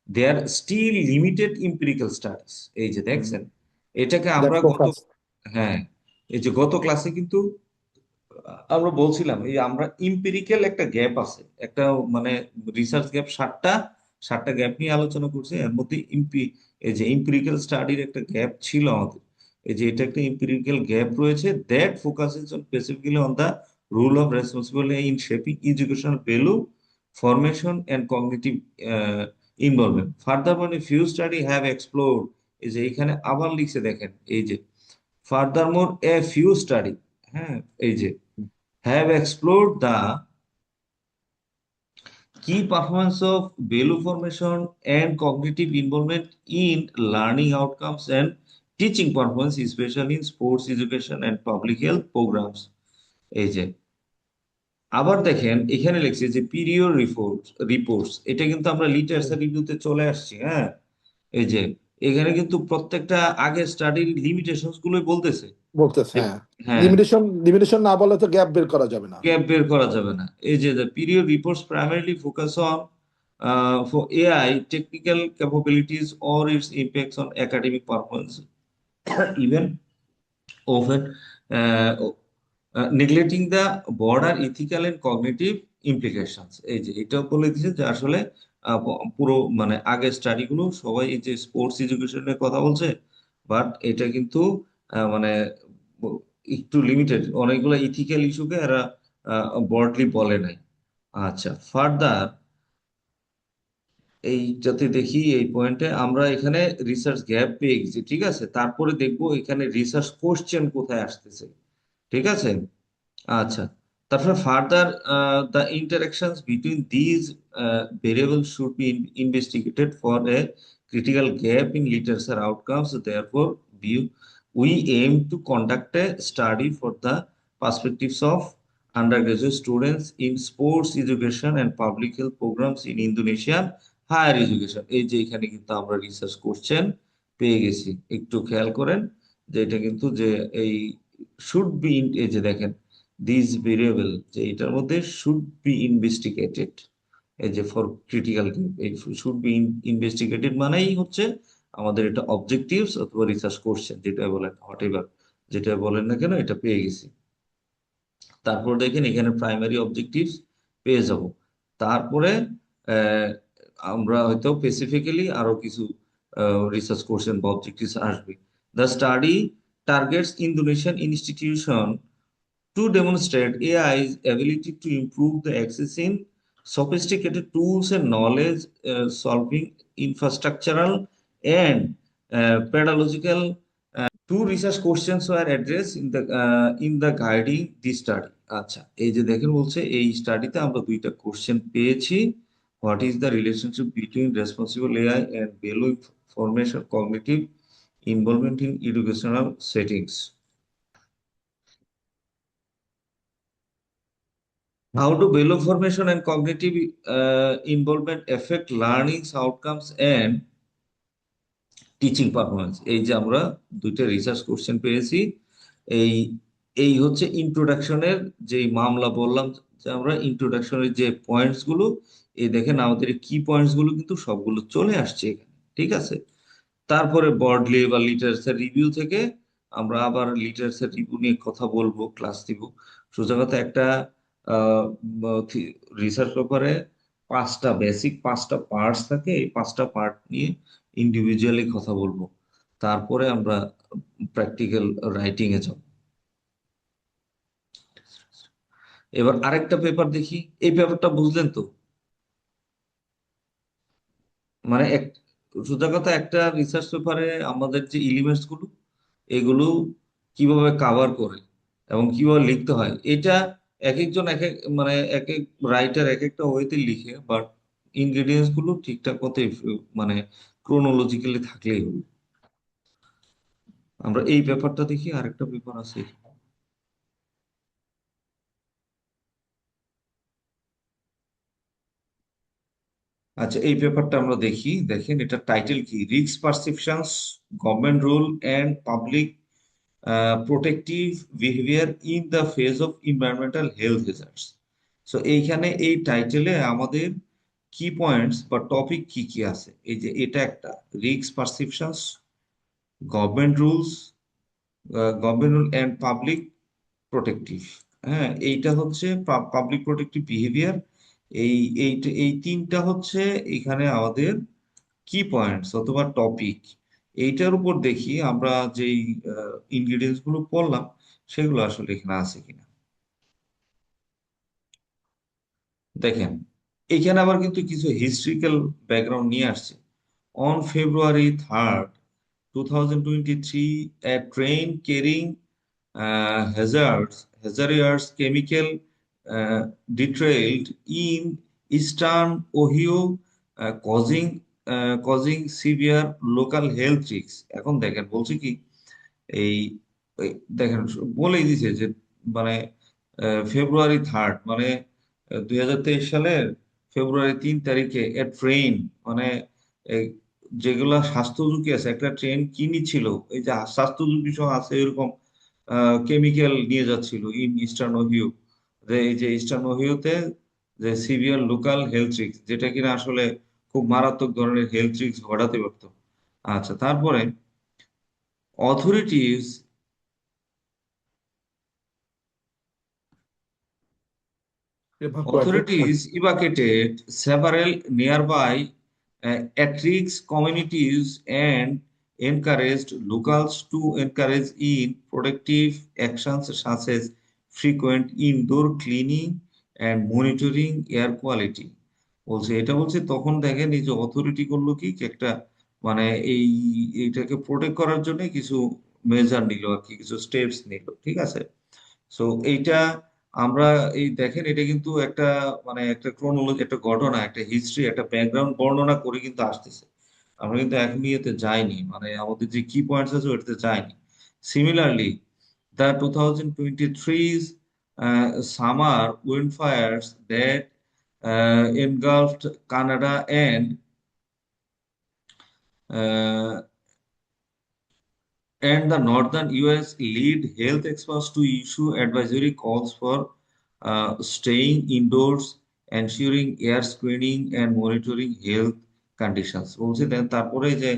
there are still limited empirical studies। এই যে দেখছেন, এটাকে দ্যাট আমরা গত, ফোকাস। হ্যাঁ, এই যে গত ক্লাসে কিন্তু আমরা বলছিলাম এই আমরা ইম্পিরিক্যাল একটা গ্যাপ আছে, একটা মানে রিসার্চ গ্যাপ, সাতটা গ্যাপ নিয়ে আলোচনা করছে, এর মধ্যে এই যে ইম্পিরিক্যাল স্টাডির একটা গ্যাপ ছিল আমাদের, এই যে এটা একটা ইম্পিরিক্যাল গ্যাপ রয়েছে, that focuses on specifically on the role of responsible in shaping educational value formation and cognitive involvement. Further মানে ফিউ স্টাডি হ্যাভ এক্সপ্লোরড, এই যে এখানে আবার লিখছে দেখেন, এই যে ফার্দারমোর এ ফিউ স্টাডি, হ্যাঁ, এই যে have explored the key performance of value formation and cognitive involvement in learning outcomes and teaching performance, especially in sports education and public health programs। এই যে আবার দেখেন এখানে লিখছে যে পিরিয়ড রিপোর্টস, এটা কিন্তু আমরা লিটারেচার রিভিউতে চলে আসছি। হ্যাঁ, এই যে এখানে কিন্তু প্রত্যেকটা আগের স্টাডির লিমিটেশনস গুলোই বলতেছে বলতেছে, যে হ্যাঁ। হ্যাঁ, লিমিটেশন না বলে তো গ্যাপ বের করা যাবে না। গ্যাপ বের করা যাবে না। এই যে the period reports primarily focus on for AI technical capabilities or its impacts on academic performance, even often neglecting the broader ethical and cognitive implications। এই যে এটাও বলে দিচ্ছে যে আসলে পুরো মানে আগের স্টাডিগুলো সবাই এই যে স্পোর্টস এডুকেশনের কথা বলছে, বাট এটা কিন্তু মানে একটু লিমিটেড, অনেকগুলো ইথিক্যাল ইস্যুকে এরা ব্রডলি বলে নাই। আচ্ছা, ফার্দার এইটাতে দেখি এই পয়েন্টে আমরা এখানে রিসার্চ গ্যাপ পেয়ে গেছি, ঠিক আছে। তারপরে দেখবো এখানে রিসার্চ কোশ্চেন কোথায় আসতেছে, ঠিক আছে। আচ্ছা, তারপরে further the interactions between these variable should be investigated for a critical gap in literature outcomes, therefore view we aim to conduct a study for the perspectives of undergraduate students in sports education and public health programs in Indonesian higher education। এই যে এখানে কিন্তু আমরা research question পেয়ে গেছি, একটু খেয়াল করেন যে এটা কিন্তু যে এই শুড বি, এই যে দেখেন দিস ভেরিয়েবল, যে এটার মধ্যে শুড বি ইনভেস্টিগেটেড, এই যে ফর ক্রিটিক্যাল, এই শুড বি ইনভেস্টিগেটেড মানেই হচ্ছে আমাদের এটা অবজেক্টিভস অথবা রিসার্চ কোশ্চেন যেটা বলেন, হোয়াট এভার যেটা বলেন না কেন, এটা পেয়ে গেছি। তারপর দেখেন এখানে প্রাইমারি অবজেক্টিভস পেয়ে যাব। তারপরে আহ, আমরা হয়তো স্পেসিফিক্যালি আরো কিছু রিসার্চ কোশ্চেন বা অবজেক্টিভস আসবে। The study targets Indonesian institution to demonstrate AI's ability to improve the access in sophisticated tools and knowledge solving infrastructural and pedagogical। Two research questions were addressed in the guiding this study। আচ্ছা, এই যে দেখেন বলছে এই স্টাডিতে আমরা দুইটা question পেয়েছি। What is the relationship between responsible AI and value formation cognitive involvement in educational settings. How do value formation and cognitive involvement affect learning's outcomes and teaching performance? এই যে আমরা দুইটা রিসার্চ কোশ্চেন পেয়েছি। এই এই হচ্ছে ইন্ট্রোডাকশনের যে মামলা বললাম, যে আমরা ইন্ট্রোডাকশনের যে পয়েন্টস গুলো, এই দেখেন আমাদের কি পয়েন্টস গুলো কিন্তু সবগুলো চলে আসছে এখানে, ঠিক আছে। তারপরে বর্ডলি বা লিটারেচার রিভিউ থেকে আমরা আবার লিটারেচার রিভিউ নিয়ে কথা বলবো, ক্লাস দিব। সোজা কথা একটা রিসার্চ পেপারে পাঁচটা পার্টস থাকে, এই পাঁচটা পার্ট নিয়ে ইন্ডিভিজুয়ালি কথা বলবো। তারপরে আমরা প্র্যাকটিক্যাল রাইটিং এ যাব। এবার আরেকটা পেপার দেখি, এই পেপারটা বুঝলেন তো? মানে সোজা কথা একটা রিসার্চ পেপারে আমাদের যে এলিমেন্টস গুলো, এগুলো কিভাবে কাভার করে এবং কিভাবে লিখতে হয়, এটা এক একজন এক এক মানে এক এক রাইটার এক একটা ওয়েতে লিখে, বাট ইনগ্রেডিয়েন্টস গুলো ঠিকঠাক মতো মানে ক্রোনোলজিক্যালি থাকলেই হলো। আমরা এই পেপারটা দেখি, আরেকটা পেপার আছে। আচ্ছা, এই পেপারটা আমরা দেখি, দেখেন এটা টাইটেল কি, risk perceptions, government rule and public protective behavior in the face of environmental health hazards. So এইখানে এই টাইটেলে আমাদের কি পয়েন্টস বা টপিক কি কি আছে, এই যে এটা একটা risk perceptions, government rules, government rule and public protective. হ্যাঁ, এইটা হচ্ছে পাবলিক প্রোটেক্টিভ বিহেভিয়ার। এই এই তিনটা হচ্ছে এখানে আমাদের কি পয়েন্টস অথবা টপিক। এইটার উপর দেখি আমরা যেই ইনগ্রিডিয়েন্টস গুলো পড়লাম সেগুলো আসলে এখানে আছে কিনা। দেখেন এখানে আবার কিন্তু কিছু হিস্ট্রিক্যাল ব্যাকগ্রাউন্ড নিয়ে আসছে। On February 3rd, 2023, a train carrying hazardous chemical derailed in eastern Ohio, causing severe local health risks। এখন দেখেন বলছে কি, এই এই দেখেন বলেই দিছে যে মানে February 3rd মানে 2023 সালের February 3 তারিখে এ ট্রেন মানে এই যেগুলা স্বাস্থ্য ঝুঁকি আছে, একটা ট্রেন কি নিচ্ছিল, এই যে স্বাস্থ্য ঝুঁকি সহ আছে এরকম কেমিক্যাল নিয়ে যাচ্ছিল ইন ইস্টার্ন ওহিও। এই যে ইস্টার্ন ওহিওতে যে সিভিয়ার লোকাল হেলথ রিস্ক, যেটা কিনা আসলে খুব মারাত্মক ধরনের হেলথ রিস্ক ঘটাতে পারতো। আচ্ছা, তারপরে অথরিটিজ এভাবে কয়েকটা Authorities evacuated several nearby at-risk communities and encouraged locals to engage in protective actions such as frequent indoor cleaning and monitoring air quality। বলছে এটা, বলছে তখন দেখেন এই যে অথরিটি করলো কি কি একটা মানে এই এইটাকে প্রোটেক্ট করার জন্য কিছু মেজার নিল আর কি, কিছু স্টেপস নিল, ঠিক আছে। সো এইটা আমরা এই দেখেন, এটা কিন্তু একটা মানে একটা ক্রোনোলজি, একটা ঘটনা, একটা হিস্ট্রি, একটা ব্যাকগ্রাউন্ড বর্ণনা করে কিন্তু আসতেছে। আমরা কিন্তু এখন ইয়েতে যাইনি, মানে আমাদের যে কি পয়েন্টস আছে ওটাতে যাইনি। Similarly, the 2023's summer wildfires that engulfed Canada uh, and the northern US lead health experts to issue advisory calls for staying indoors, ensuring air screening and monitoring health conditions। বলছে দেন তারপরে যে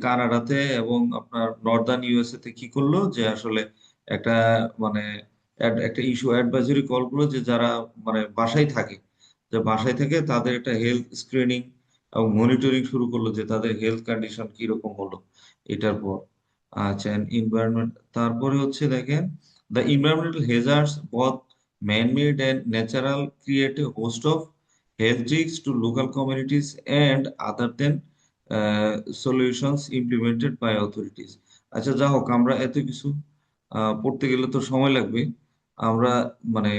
কানাডাতে এবং আপনার Northern USA তে কি করলো, যে আসলে একটা মানে একটা ইস্যু অ্যাডভাইজরি কল করলো, যে যারা মানে বাসায় থাকে, যে বাসায় থেকে তাদের একটা হেলথ স্ক্রিনিং এবং মনিটরিং শুরু করলো, যে তাদের হেলথ কন্ডিশন কিরকম হলো এটার পর। আচ্ছা, এনভায়রনমেন্ট, তারপরে হচ্ছে দেখেন, the environmental hazards both man-made and natural create a host of health risks to local communities and other than solutions implemented by authorities। আচ্ছা, যা হোক, আমরা এত কিছু পড়তে গেলে তো সময় লাগবে। আমরা মানে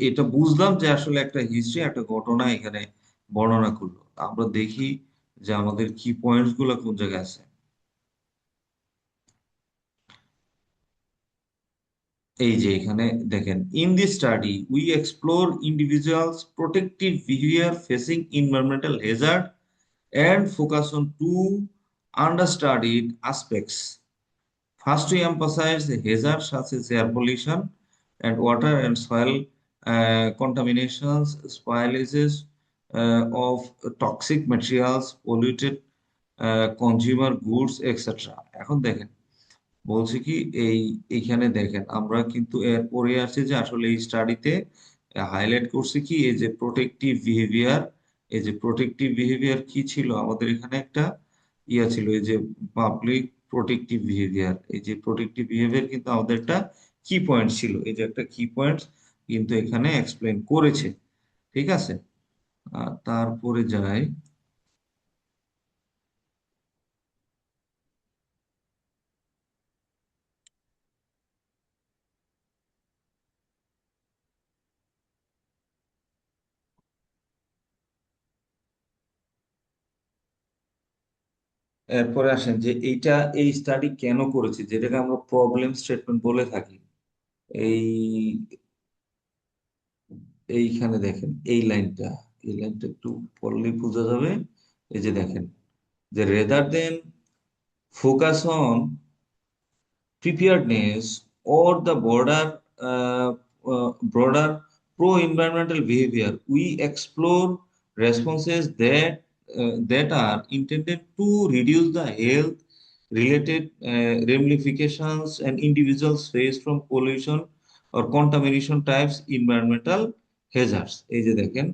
এটা বুঝলাম যে আসলে একটা হিস্ট্রি, একটা ঘটনা এখানে বর্ণনা করলো। আমরা দেখি যে আমাদের কি পয়েন্টস গুলা কোন জায়গায় আছে। এই যে এখানে দেখেন, in this study we explore individuals protective behaviour facing environmental Hazard and focus on two understudied aspects. First, we emphasize the hazards such as air pollution and water and soil contaminations, spillages of toxic materials, polluted consumer goods, etc. এখন দেখেন, বলছি কি এই এইখানে দেখেন, আমরা কিন্তু এর পরে আসছে যে আসলে এই স্টাডিতে হাইলাইট করছে কি, এই যে প্রোটেক্টিভ বিহেভিয়ার। এই যে প্রোটেক্টিভ বিহেভিয়ার কি ছিল, আমাদের এখানে একটা ইয়া ছিল, এই যে পাবলিক প্রোটেক্টিভ বিহেভিয়ার। এই যে প্রোটেক্টিভ বিহেভিয়ার কিন্তু আমাদের একটা কি পয়েন্ট ছিল, এই যে একটা কি পয়েন্ট কিন্তু এখানে এক্সপ্লেন করেছে, ঠিক আছে। তারপরে যাই, এরপরে আসেন যে এইটা এই স্টাডি কেন করেছে, যেটাকে আমরা প্রবলেম স্টেটমেন্ট বলে থাকি। এই এইখানে দেখেন এই লাইনটা একটু পড়লেই বোঝা যাবে। এই যে দেখেন, যে rather than focus on preparedness or the broader pro-environmental behavior, we explore responses that are intended to reduce the health-related ramifications and individuals face from pollution or contamination types environmental hazards। এই যে দেখেন,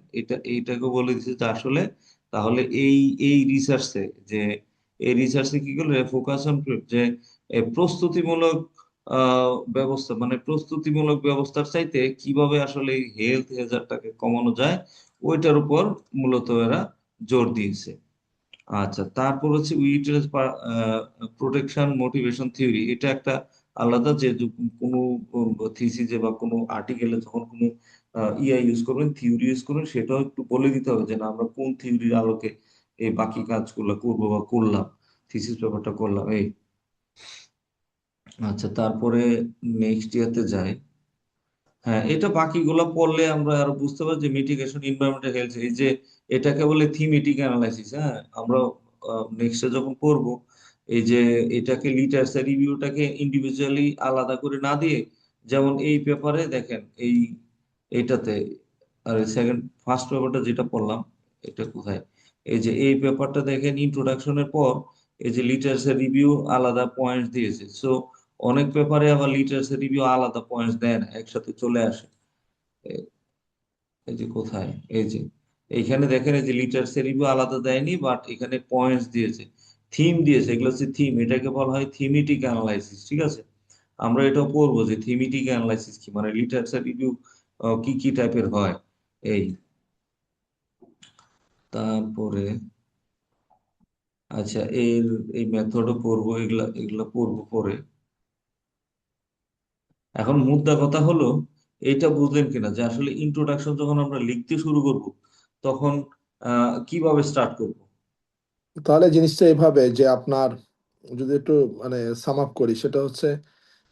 এইটাকে বলে দিচ্ছে যে আসলে তাহলে এই রিসার্চে, যে এই রিসার্চে কি করলে ফোকাস অন, যে প্রস্তুতিমূলক ব্যবস্থা, মানে প্রস্তুতিমূলক ব্যবস্থার চাইতে কিভাবে আসলে এই হেলথ হ্যাজার্ডটাকে কমানো যায় ওইটার উপর মূলত এরা জোর দিয়েছে। আচ্ছা, তারপর হচ্ছে উইটেজ প্রোটেকশন মোটিভেশন থিওরি। এটা একটা আলাদা, যে কোনো থিসিসে বা কোনো আর্টিকেলে যখন কোনো ইয়া ইউজ করবেন, থিওরি ইউজ করবেন, সেটাও একটু বলে দিতে হবে যে না, আমরা কোন থিওরির আলোকে এই বাকি কাজগুলো করবো বা করলাম, থিসিস পেপারটা করলাম এই। আচ্ছা, তারপরে নেক্সট ইয়াতে যাই। হ্যাঁ, এটা বাকিগুলো পড়লে আমরা আরো বুঝতে পারছি যে মিটিগেশন এনভায়রনমেন্টাল হেলথ, এই যে এটাকে বলে থিমেটিক অ্যানালাইসিস। হ্যাঁ, আমরা নেক্সটে যখন পড়বো, এই যে এটাকে লিটারেচার রিভিউটাকে ইন্ডিভিজুয়ালি আলাদা করে না দিয়ে, যেমন এই পেপারে দেখেন, এইটাতে আর সেকেন্ড ফার্স্ট পেপারটা যেটা পড়লাম, এটা কোথায়, এই যে এই পেপারটা দেখেন ইন্ট্রোডাকশনের পর এই যে লিটারেচার রিভিউ আলাদা পয়েন্টস দিয়েছে। সো অনেক পেপারে আবার লিটারেচার রিভিউ আলাদা পয়েন্টস দেয় না, একসাথে চলে আসে। এ- এই যে কোথায়, এই যে এইখানে দেখেন এই যে লিটারেচার রিভিউ আলাদা দেয়নি, বাট এখানে পয়েন্টস দিয়েছে, থিম দিয়েছে। এগুলো হচ্ছে থিম, এটাকে বলা হয় থিমেটিক অ্যানালাইসিস। ঠিক আছে, আমরা এটাও পড়বো যে থিমেটিক অ্যানালাইসিস কি, মানে লিটারেচার রিভিউ কি কি টাইপের হয়। এই তারপরে আচ্ছা এই মেথডও পড়বো, এগুলা এগুলা পড়বো পরে। এখন মুদ্রা কথা হলো, এটা বুঝলেন কিনা যে আসলে ইন্ট্রোডাকশন যখন আমরা লিখতে শুরু করব তখন কিভাবে স্টার্ট করব। তাহলে জিনিসটা এভাবে যে আপনার, যদি একটু মানে সাম আপ করি, সেটা হচ্ছে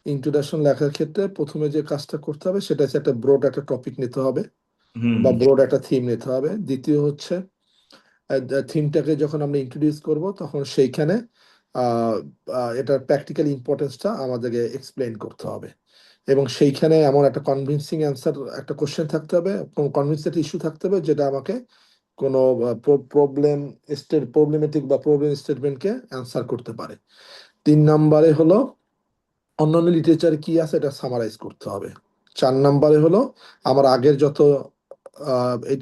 ইন্ট্রোডাকশন লেখার ক্ষেত্রে প্রথমে যে কাজটা করতে হবে সেটা হচ্ছে একটা ব্রড একটা টপিক নিতে হবে হুম বা ব্রড একটা থিম নিতে হবে। দ্বিতীয় হচ্ছে থিমটাকে যখন আমরা ইন্ট্রোডিউস করব তখন সেইখানে এটার প্র্যাকটিক্যাল ইম্পর্টেন্সটা আমাদেরকে এক্সপ্লেন করতে হবে, এবং সেইখানে এমন একটা কনভিন্সিং অ্যান্সার, একটা কোশ্চেন থাকতে হবে, কোনো কনভিন্সিং একটা ইস্যু থাকতে হবে যেটা আমাকে কোনো প্রবলেমেটিক বা প্রবলেম স্টেটমেন্টকে অ্যান্সার করতে পারে। 3 নম্বরে হলো অন্যান্য লিটারেচার কি আছে এটা সামারাইজ করতে হবে। 4 নম্বরে হলো আমার আগের যত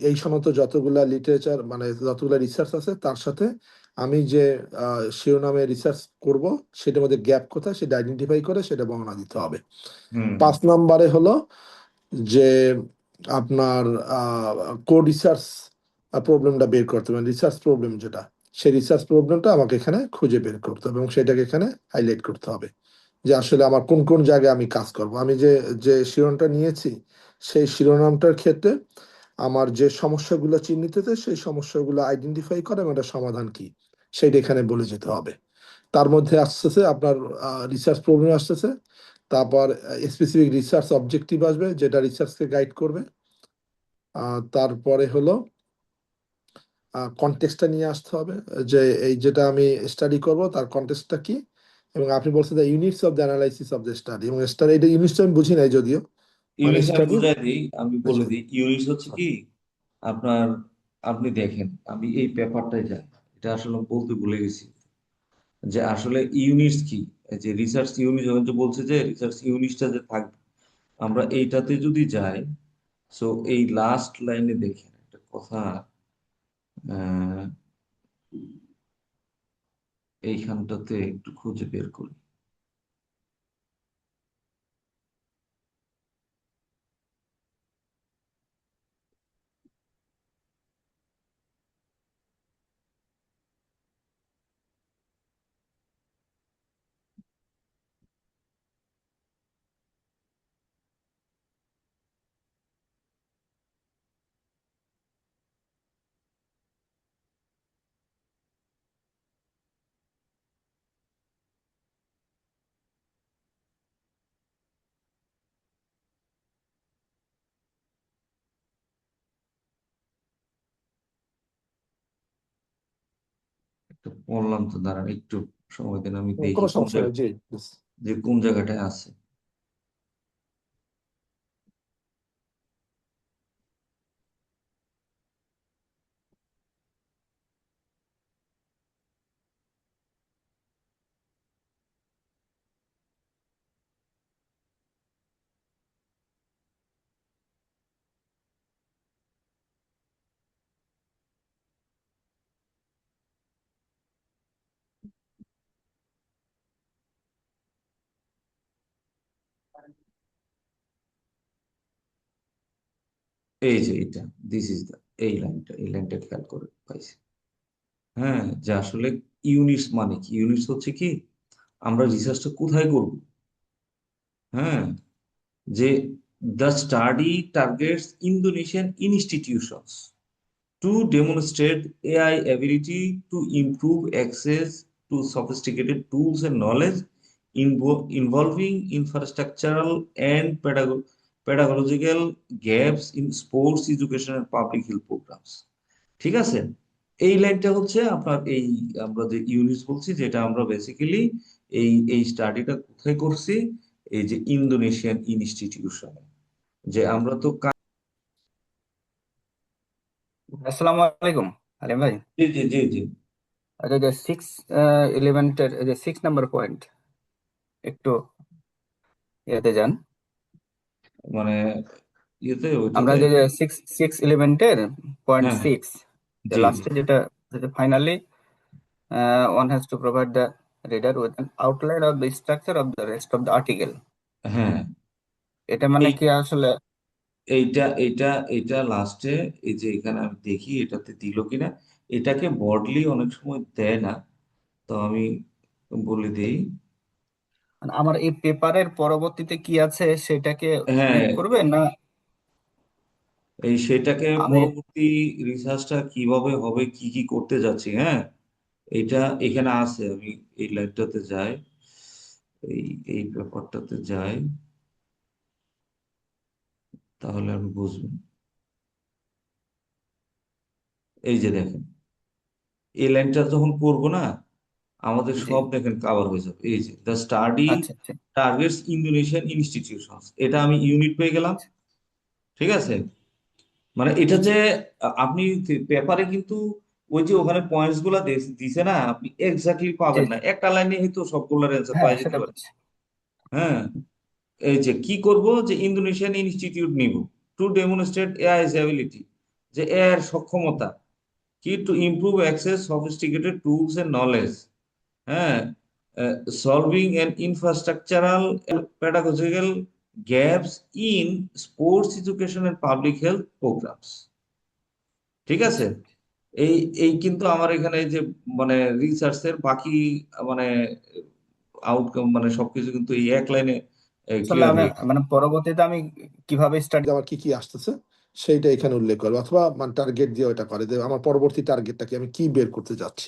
এই সমস্ত যতগুলা লিটারেচার মানে যতগুলা রিসার্চ আছে তার সাথে আমি যে শিরোনামে রিসার্চ করব সেটার মধ্যে গ্যাপ কোথায় সেটা আইডেন্টিফাই করে সেটা বর্ণনা দিতে হবে। হুম 5 নম্বরে হলো যে আপনার কো রিসার্চ প্রবলেমটা বের করতে হবে, রিসার্চ প্রবলেম যেটা, সেই রিসার্চ প্রবলেমটা আমাকে এখানে খুঁজে বের করতে হবে এবং সেটাকে এখানে হাইলাইট করতে হবে যে আসলে আমার কোন কোন জায়গায় আমি কাজ করব। আমি যে যে শিরোনামটা নিয়েছি সেই শিরোনামটার ক্ষেত্রে আমার যে সমস্যাগুলো চিহ্নিত হয়েছে সেই সমস্যাগুলো আইডেন্টিফাই করে এবং এটা সমাধান কি সেইটা এখানে বলে যেতে হবে। তার মধ্যে আসতেছে আপনার রিসার্চ প্রবলেম আসতেছে, তারপর স্পেসিফিক রিসার্চ অবজেক্টিভ আসবে যেটা রিসার্চকে গাইড করবে। তারপরে হলো কনটেক্সটটা নিয়ে আসতে হবে, যে এই যেটা আমি স্টাডি করব তার কনটেক্সটটা কি। এবং আপনি বলছেন the units of the analysis of the study, এবং স্টাডি এটা ইউনিটসটা আমি বুঝি নাই যদিও, মানে ইউনিস আমি স্টাডি। বুঝাই দিই, আমি বলে দিই ইউনিস হচ্ছে কি আপনার, আপনি দেখেন আমি এই পেপারটাই যাই, এটা আসলে বলতে ভুলে গেছি যে আসলে ইউনিটস কি। এই যে রিসার্চ ইউনিট যখন যে বলছে যে রিসার্চ ইউনিটটা যে থাকবে, আমরা এইটাতে যদি যাই, সো এই লাস্ট লাইনে দেখেন একটা কথা, আহ, এইখানটাতে একটু খুঁজে বের করি। একটা বললাম তো, দাঁড়ান একটু সময় দেন, আমি দেখি কোনো কোন সমস্যা জায়গা, নেই, জি please। যে কোন জায়গাটায় আছে। এই যে এটা, দিস ইজ দা, এই লাইনটা খেয়াল করে পাইছি। হ্যাঁ, যে আসলে ইউনিটস মানে কি, ইউনিটস হচ্ছে কি আমরা রিসার্চটা কোথায় করব। হ্যাঁ, যে the study targets Indonesian institutions to demonstrate AI ability to improve access to sophisticated tools and knowledge involving infrastructural and pedagogical gaps in sports education and public health programs। ঠিক আছে, এই লাইনটা হচ্ছে আপনার এই আমরা যে ইউনিটস বলছি, যেটা আমরা বেসিক্যালি এই স্টাডিটা কোথায় করছি, এই যে ইন্দোনেশিয়ান ইনস্টিটিউশনে। যে আমরা তো আসসালামু আলাইকুম আলিম ভাই। জি জি জি জি। আচ্ছা, যে 6 এলিমেন্টের যে 6 নাম্বার পয়েন্ট, একটু ইয়েতে যান। মানে ইয়েতে আমরা ওইটাতে। যে সিক্স সিক্স এলিমেন্টের পয়েন্ট হ্যাঁ, সিক্স, যে জি জি। লাস্টে যেটা, finally one has to provide the reader with an outline of the structure of the rest of the article. হ্যাঁ, এটা মানে এই কি আসলে? এইটা লাস্টে, এই যে এখানে আমি দেখি এটাতে দিল কিনা। এটাকে বর্ডলি অনেক সময় দেয় না, তো আমি বলে দিই। মানে আমার এই পেপারের পরবর্তীতে কি আছে সেটাকে হ্যাঁ, উল্লেখ করবে না? এই সেটাকে আমি পরবর্তী রিসার্চটা কিভাবে হবে, কি কি করতে যাচ্ছি, হ্যাঁ, এটা এখানে আছে। আমি এই লাইনটাতে যাই, এই এই ব্যাপারটাতে যাই, তাহলে আমি বুঝবো। এই যে দেখেন, এই লাইনটা যখন করবো না, আমাদের জি, সব দেখেন কাভার হয়ে যাবে। এই যে দ্য স্টাডি আচ্ছা আচ্ছা টার্গেটস ইন্দোনেশিয়ান ইনস্টিটিউশনস, এটা আমি ইউনিট পেয়ে গেলাম। আচ্ছা। ঠিক আছে, মানে জি এটাতে জি আপনি পেপারে কিন্তু ওই যে ওখানে পয়েন্টস গুলা দিছে না, আপনি এক্স্যাক্টলি জি পাবেন না, জি। একটা লাইনে হয়তো সবগুলোর অ্যান্সার হ্যাঁ, পাই যেতে সেটা পারে। বুঝছি। হ্যাঁ, এই যে কি করব, যে ইন্দোনেশিয়ান ইনস্টিটিউট নিব টু ডেমনস্ট্রেট এআই এবিলিটি, যে এআই এর সক্ষমতা কি, to improve access sophisticated tools and knowledge, হ্যাঁ, solving and infrastructural pedagogical gaps in sports education and public health programs. ঠিক আছে, আচ্ছা, এই এই কিন্তু আমার এখানে এই যে মানে রিসার্চের বাকি মানে আউটকাম মানে সবকিছু কিন্তু এই এক লাইনে আসলে ক্লিয়ার আমি হয়ে গেছে। মানে পরবর্তীতে আমি কিভাবে স্টাডি। আমার কি কি আসতেছে সেইটা এখানে উল্লেখ করবে, অথবা মানে টার্গেট দিয়ে ওটা করে যে আমার পরবর্তী টার্গেটটা কি, আমি কি বের করতে যাচ্ছি।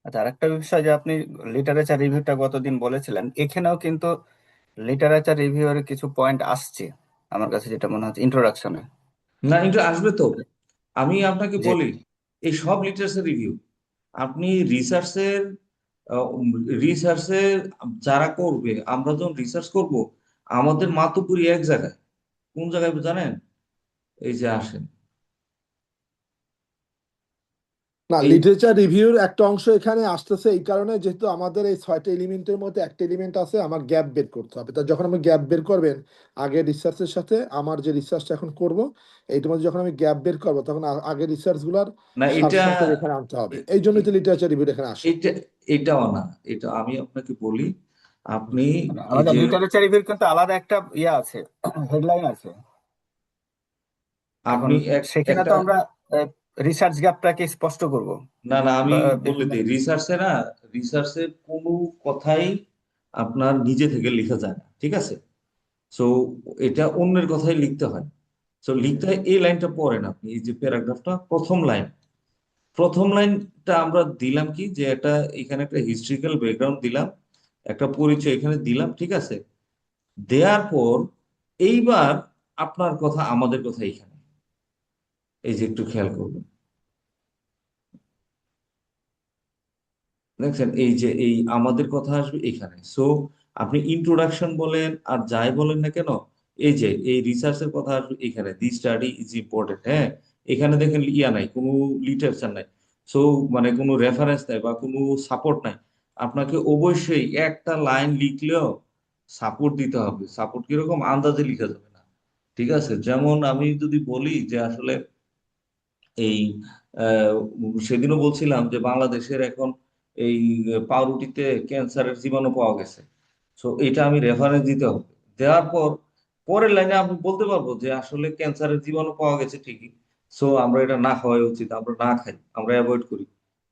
আচ্ছা, আরেকটা বিষয়, যে আপনি লিটারেচার রিভিউটা গতদিন বলেছিলেন, এখানেও কিন্তু লিটারেচার রিভিউয়ের কিছু পয়েন্ট আসছে আমার কাছে, যেটা মনে হচ্ছে ইন্ট্রোডাকশনে। না, এটা আসবে তো। আমি আপনাকে জি, বলি, এই সব লিটারেচার রিভিউ আপনি রিসার্চের রিসার্চের যারা করবে, আমরা যখন রিসার্চ করব, আমাদের মাতুপুরি এক জায়গায়, কোন জায়গায় জানেন? এই যে আসেন, না, এই লিটারেচার রিভিউর একটা অংশ এখানে আসতেছে এই কারণে, যেহেতু আমাদের এই 6টা এলিমেন্টের মধ্যে একটা এলিমেন্ট আছে আমার গ্যাপ বের করতে হবে। তা যখন আমি গ্যাপ বের করবেন, আগে রিসার্চের সাথে আমার যে রিসার্চটা এখন করব, এইটার মধ্যে যখন আমি গ্যাপ বের করবো, তখন আগের রিসার্চ গুলার না সার এটা সংক্ষেপ এখানে আনতে হবে। এ- এই জন্যই এ- তো লিটারেচার রিভিউ এখানে আসে। এটা এটাও না, এটা আমি আপনাকে বলি। আপনি মানে এই আমাদের যে লিটারেচার রিভিউর কিন্তু আলাদা একটা ইয়ে আছে, হেডলাইন আছে। এখন আপনি সেখানে একটা, তো আমরা রিসার্চ গ্যাপটাকে স্পষ্ট করব, না না, আমি বা বলে বিভিন্ন। দিই, রিসার্চে না, রিসার্চের কোনো কথাই আপনার নিজে থেকে লেখা যায় না, ঠিক আছে? সো এটা অন্যের কথাই লিখতে হয়। সো লিখতে হয়, এই লাইনটা পড়েন আপনি, এই যে প্যারাগ্রাফটা প্রথম লাইন, প্রথম লাইনটা আমরা দিলাম কি, যে একটা এখানে একটা হিস্ট্রিক্যাল ব্যাকগ্রাউন্ড দিলাম, একটা পরিচয় এখানে দিলাম, ঠিক আছে? দেওয়ার পর এইবার আপনার কথা আমাদের কথা এখানে, এই যে একটু খেয়াল করবেন, দেখছেন এই যে এই আমাদের কথা আসবে এখানে। সো আপনি ইন্ট্রোডাকশন বলেন আর যাই বলেন না কেন, এই যে এই রিসার্চের কথা আসবে এখানে, দি স্টাডি ইজ ইম্পর্টেন্ট, হ্যাঁ। এখানে দেখেন ইয়া নাই, কোনো লিটারেচার নাই, সো মানে কোনো রেফারেন্স নাই বা কোনো সাপোর্ট নাই। আপনাকে অবশ্যই একটা লাইন লিখলেও সাপোর্ট দিতে হবে। সাপোর্ট কিরকম, আন্দাজে লিখা যাবে না। ঠিক আছে, যেমন আমি যদি বলি যে আসলে এই আহ, সেদিনও বলছিলাম যে বাংলাদেশের এখন এই পাউরুটিতে ক্যান্সারের জীবাণু পাওয়া গেছে। সো এটা আমি রেফারেন্স দিতে হবে। দেওয়ার পর পরের লাইনে আমি বলতে পারবো যে আসলে ক্যান্সারের জীবাণু পাওয়া গেছে ঠিকই, সো আমরা এটা না খাওয়াই উচিত, আমরা না খাই, আমরা অ্যাভয়েড করি।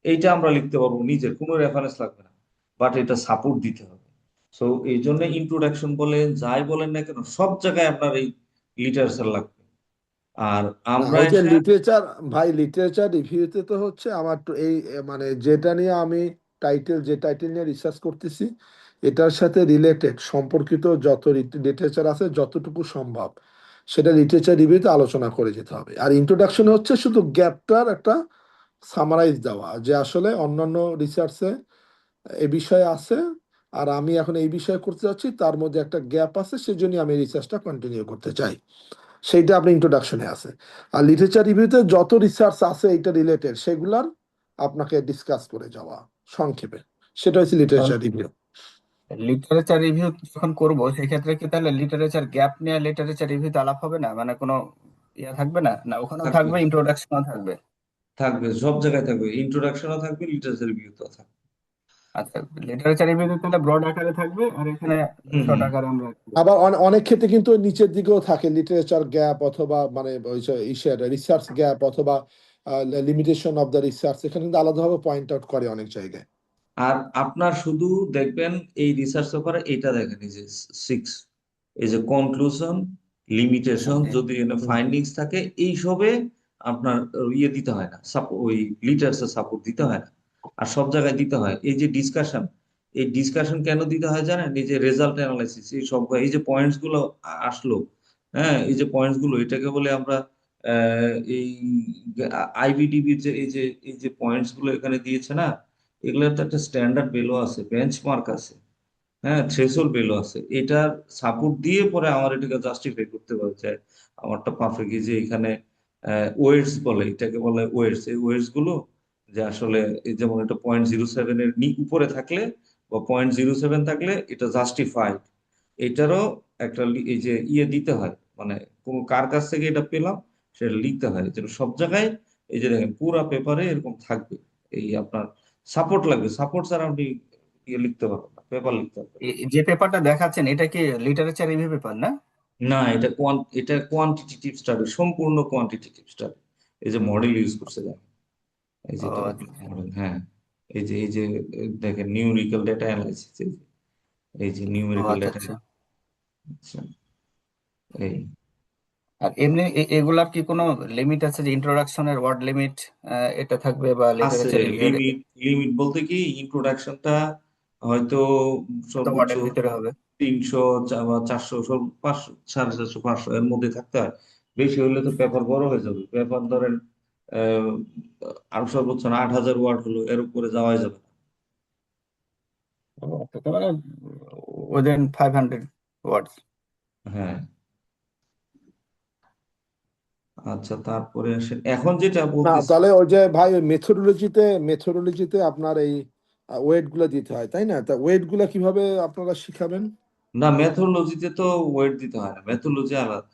এইটা আমরা লিখতে পারবো, নিজের কোনো রেফারেন্স লাগবে না, বাট এটা সাপোর্ট দিতে হবে। সো এই জন্য ইন্ট্রোডাকশন বলেন যাই বলেন না কেন, সব জায়গায় আপনার এই লিটারেচার লাগবে। আর না, আমরা ওই যে এসে, লিটারেচার, ভাই লিটারেচার রিভিউতে তো হচ্ছে আমার তো এই মানে যেটা নিয়ে আমি যে টাইটেল নিয়ে রিসার্চ করতেছি, এটার সাথে রিলেটেড সম্পর্কিত যত লিটারেচার আছে যতটুকু সম্ভব সেটা লিটারেচার রিভিউতে আলোচনা করে যেতে হবে। আর ইন্ট্রোডাকশন হচ্ছে শুধু গ্যাপটার একটা সামারাইজ দেওয়া, যে আসলে অন্যান্য রিসার্চে এ বিষয়ে আছে আর আমি এখন এই বিষয়ে করতে যাচ্ছি, তার মধ্যে একটা গ্যাপ আছে, সেজন্য আমি রিসার্চটা কন্টিনিউ করতে চাই। সেইটা আপনি ইন্ট্রোডাকশনে আছে। আর লিটারেচার রিভিউতে যত রিসার্চ আছে এইটা রিলেটেড সেগুলার আপনাকে ডিসকাস করে যাওয়া সংক্ষেপে, সেটা হচ্ছে লিটারেচার রিভিউ। লিটারেচার রিভিউ যখন করবো সেক্ষেত্রে কি তাহলে লিটারেচার গ্যাপ নিয়ে লিটারেচার রিভিউতে আলাপ হবে না, মানে কোনো ইয়া থাকবে না? না ওখানেও থাকবে থাকবে, ইন্ট্রোডাকশনও থাকবে? থাকবে সব জায়গায় থাকবে, ইন্ট্রোডাকশনও থাকবে, লিটারেচার রিভিউতেও থাকবে। আচ্ছা, লিটারেচার রিভিউতে তাহলে ব্রড আকারে থাকবে, আর এখানে হুম শর্ট হুম আকারে আমরা আবার অনেক ক্ষেত্রে কিন্তু ওই নিচের দিকেও থাকে লিটারেচার গ্যাপ, অথবা মানে ওই যে ইসের রিসার্চ গ্যাপ, অথবা লিমিটেশন অফ দ্য রিসার্চ, এখানে কিন্তু আলাদাভাবে পয়েন্ট আউট করে অনেক জায়গায়। আর আপনার শুধু দেখবেন এই রিসার্চ পেপারে এটা দেখেন, এই যে 6, এই যে কনক্লুশন, লিমিটেশন, জি। যদি ফাইন্ডিংস থাকে এইসবে আপনার ইয়ে দিতে হয় না, ওই লিটারেচার সাপোর্ট দিতে হয় না। আর সব জায়গায় দিতে হয়। এই যে ডিসকাশন, এই ডিসকাশন কেন দিতে হয় জানেন? এই যে রেজাল্ট অ্যানালাইসিস, এই সব, এই যে পয়েন্টস গুলো আসলো, হ্যাঁ, এই যে পয়েন্টস গুলো, এটাকে বলে আমরা এই আইবিডিবি, যে এই যে পয়েন্টস গুলো এখানে দিয়েছে না, এগুলোর তো একটা স্ট্যান্ডার্ড ভ্যালু আছে, বেঞ্চমার্ক আছে, হ্যাঁ, থ্রেশহোল্ড ভ্যালু আছে। এটার সাপোর্ট দিয়ে পরে আমার এটাকে জাস্টিফাই করতে পারে যে আমারটা পারফেক্ট। এই যে এখানে ওয়েটস বলে, এটাকে বলে ওয়েটস, এই ওয়েটস গুলো যে আসলে এই যেমন এটা 0.07 এর উপরে থাকলে বা 0.07 থাকলে এটা জাস্টিফাইড। এটারও একটা এই যে ইয়ে দিতে হয়, মানে কোন কার কাছ থেকে এটা পেলাম সেটা লিখতে হয়, যেন সব জায়গায় এই যে দেখেন পুরা পেপারে এরকম থাকবে। এই আপনার সাপোর্ট লাগবে, সাপোর্ট ছাড়া আপনি ইয়ে লিখতে পারবেন না, পেপার লিখতে পারবেন না। যে পেপারটা দেখাচ্ছেন এটা কি লিটারেচার রিভিউ পেপার না? না, এটা কোয়ান্টিটেটিভ স্টাডি, সম্পূর্ণ কোয়ান্টিটেটিভ স্টাডি। এই যে মডেল ইউজ করছে দেখেন, এই ও যেটা আচ্ছা। মডেল, হ্যাঁ, এই যে দেখেন নিউমেরিক্যাল ডেটা অ্যানালাইসিস, এই যে ও নিউমেরিক্যাল আচ্ছা ডেটা, আচ্ছা। এই আর এমনি এগুলার কি কোনো লিমিট আছে, যে ইন্ট্রোডাকশনের ওয়ার্ড লিমিট এটা থাকবে, বা আছে লিটারেচার রিভিউর লিমিট। লিমিট বলতে কি, ইন্ট্রোডাকশনটা হয়তো কত সর্বোচ্চ ওয়ার্ডের ভিতরে হবে? 300 বা 400, 500, 450, 500 এর মধ্যে থাকতে হয়। বেশি হলে তো পেপার বড় হয়ে যাবে। পেপার ধরেন আহ, আর সর্বোচ্চ না 8,000 ওয়ার্ড হলো, এর উপরে যাওয়াই যাবে না। ও আচ্ছা, তার মানে উইদিন 500 ওয়ার্ডস। হ্যাঁ, আচ্ছা, তারপরে আসেন এখন যেটা না বলতেছি। তাহলে ওই যে ভাই মেথোডোলজিতে আপনার এই ওয়েট গুলো দিতে হয়, তাই না? তা ওয়েট গুলা কিভাবে আপনারা শিখাবেন? না, ম্যাথোলজিতে তো ওয়েট দিতে হয় না, ম্যাথোলজি আলাদা।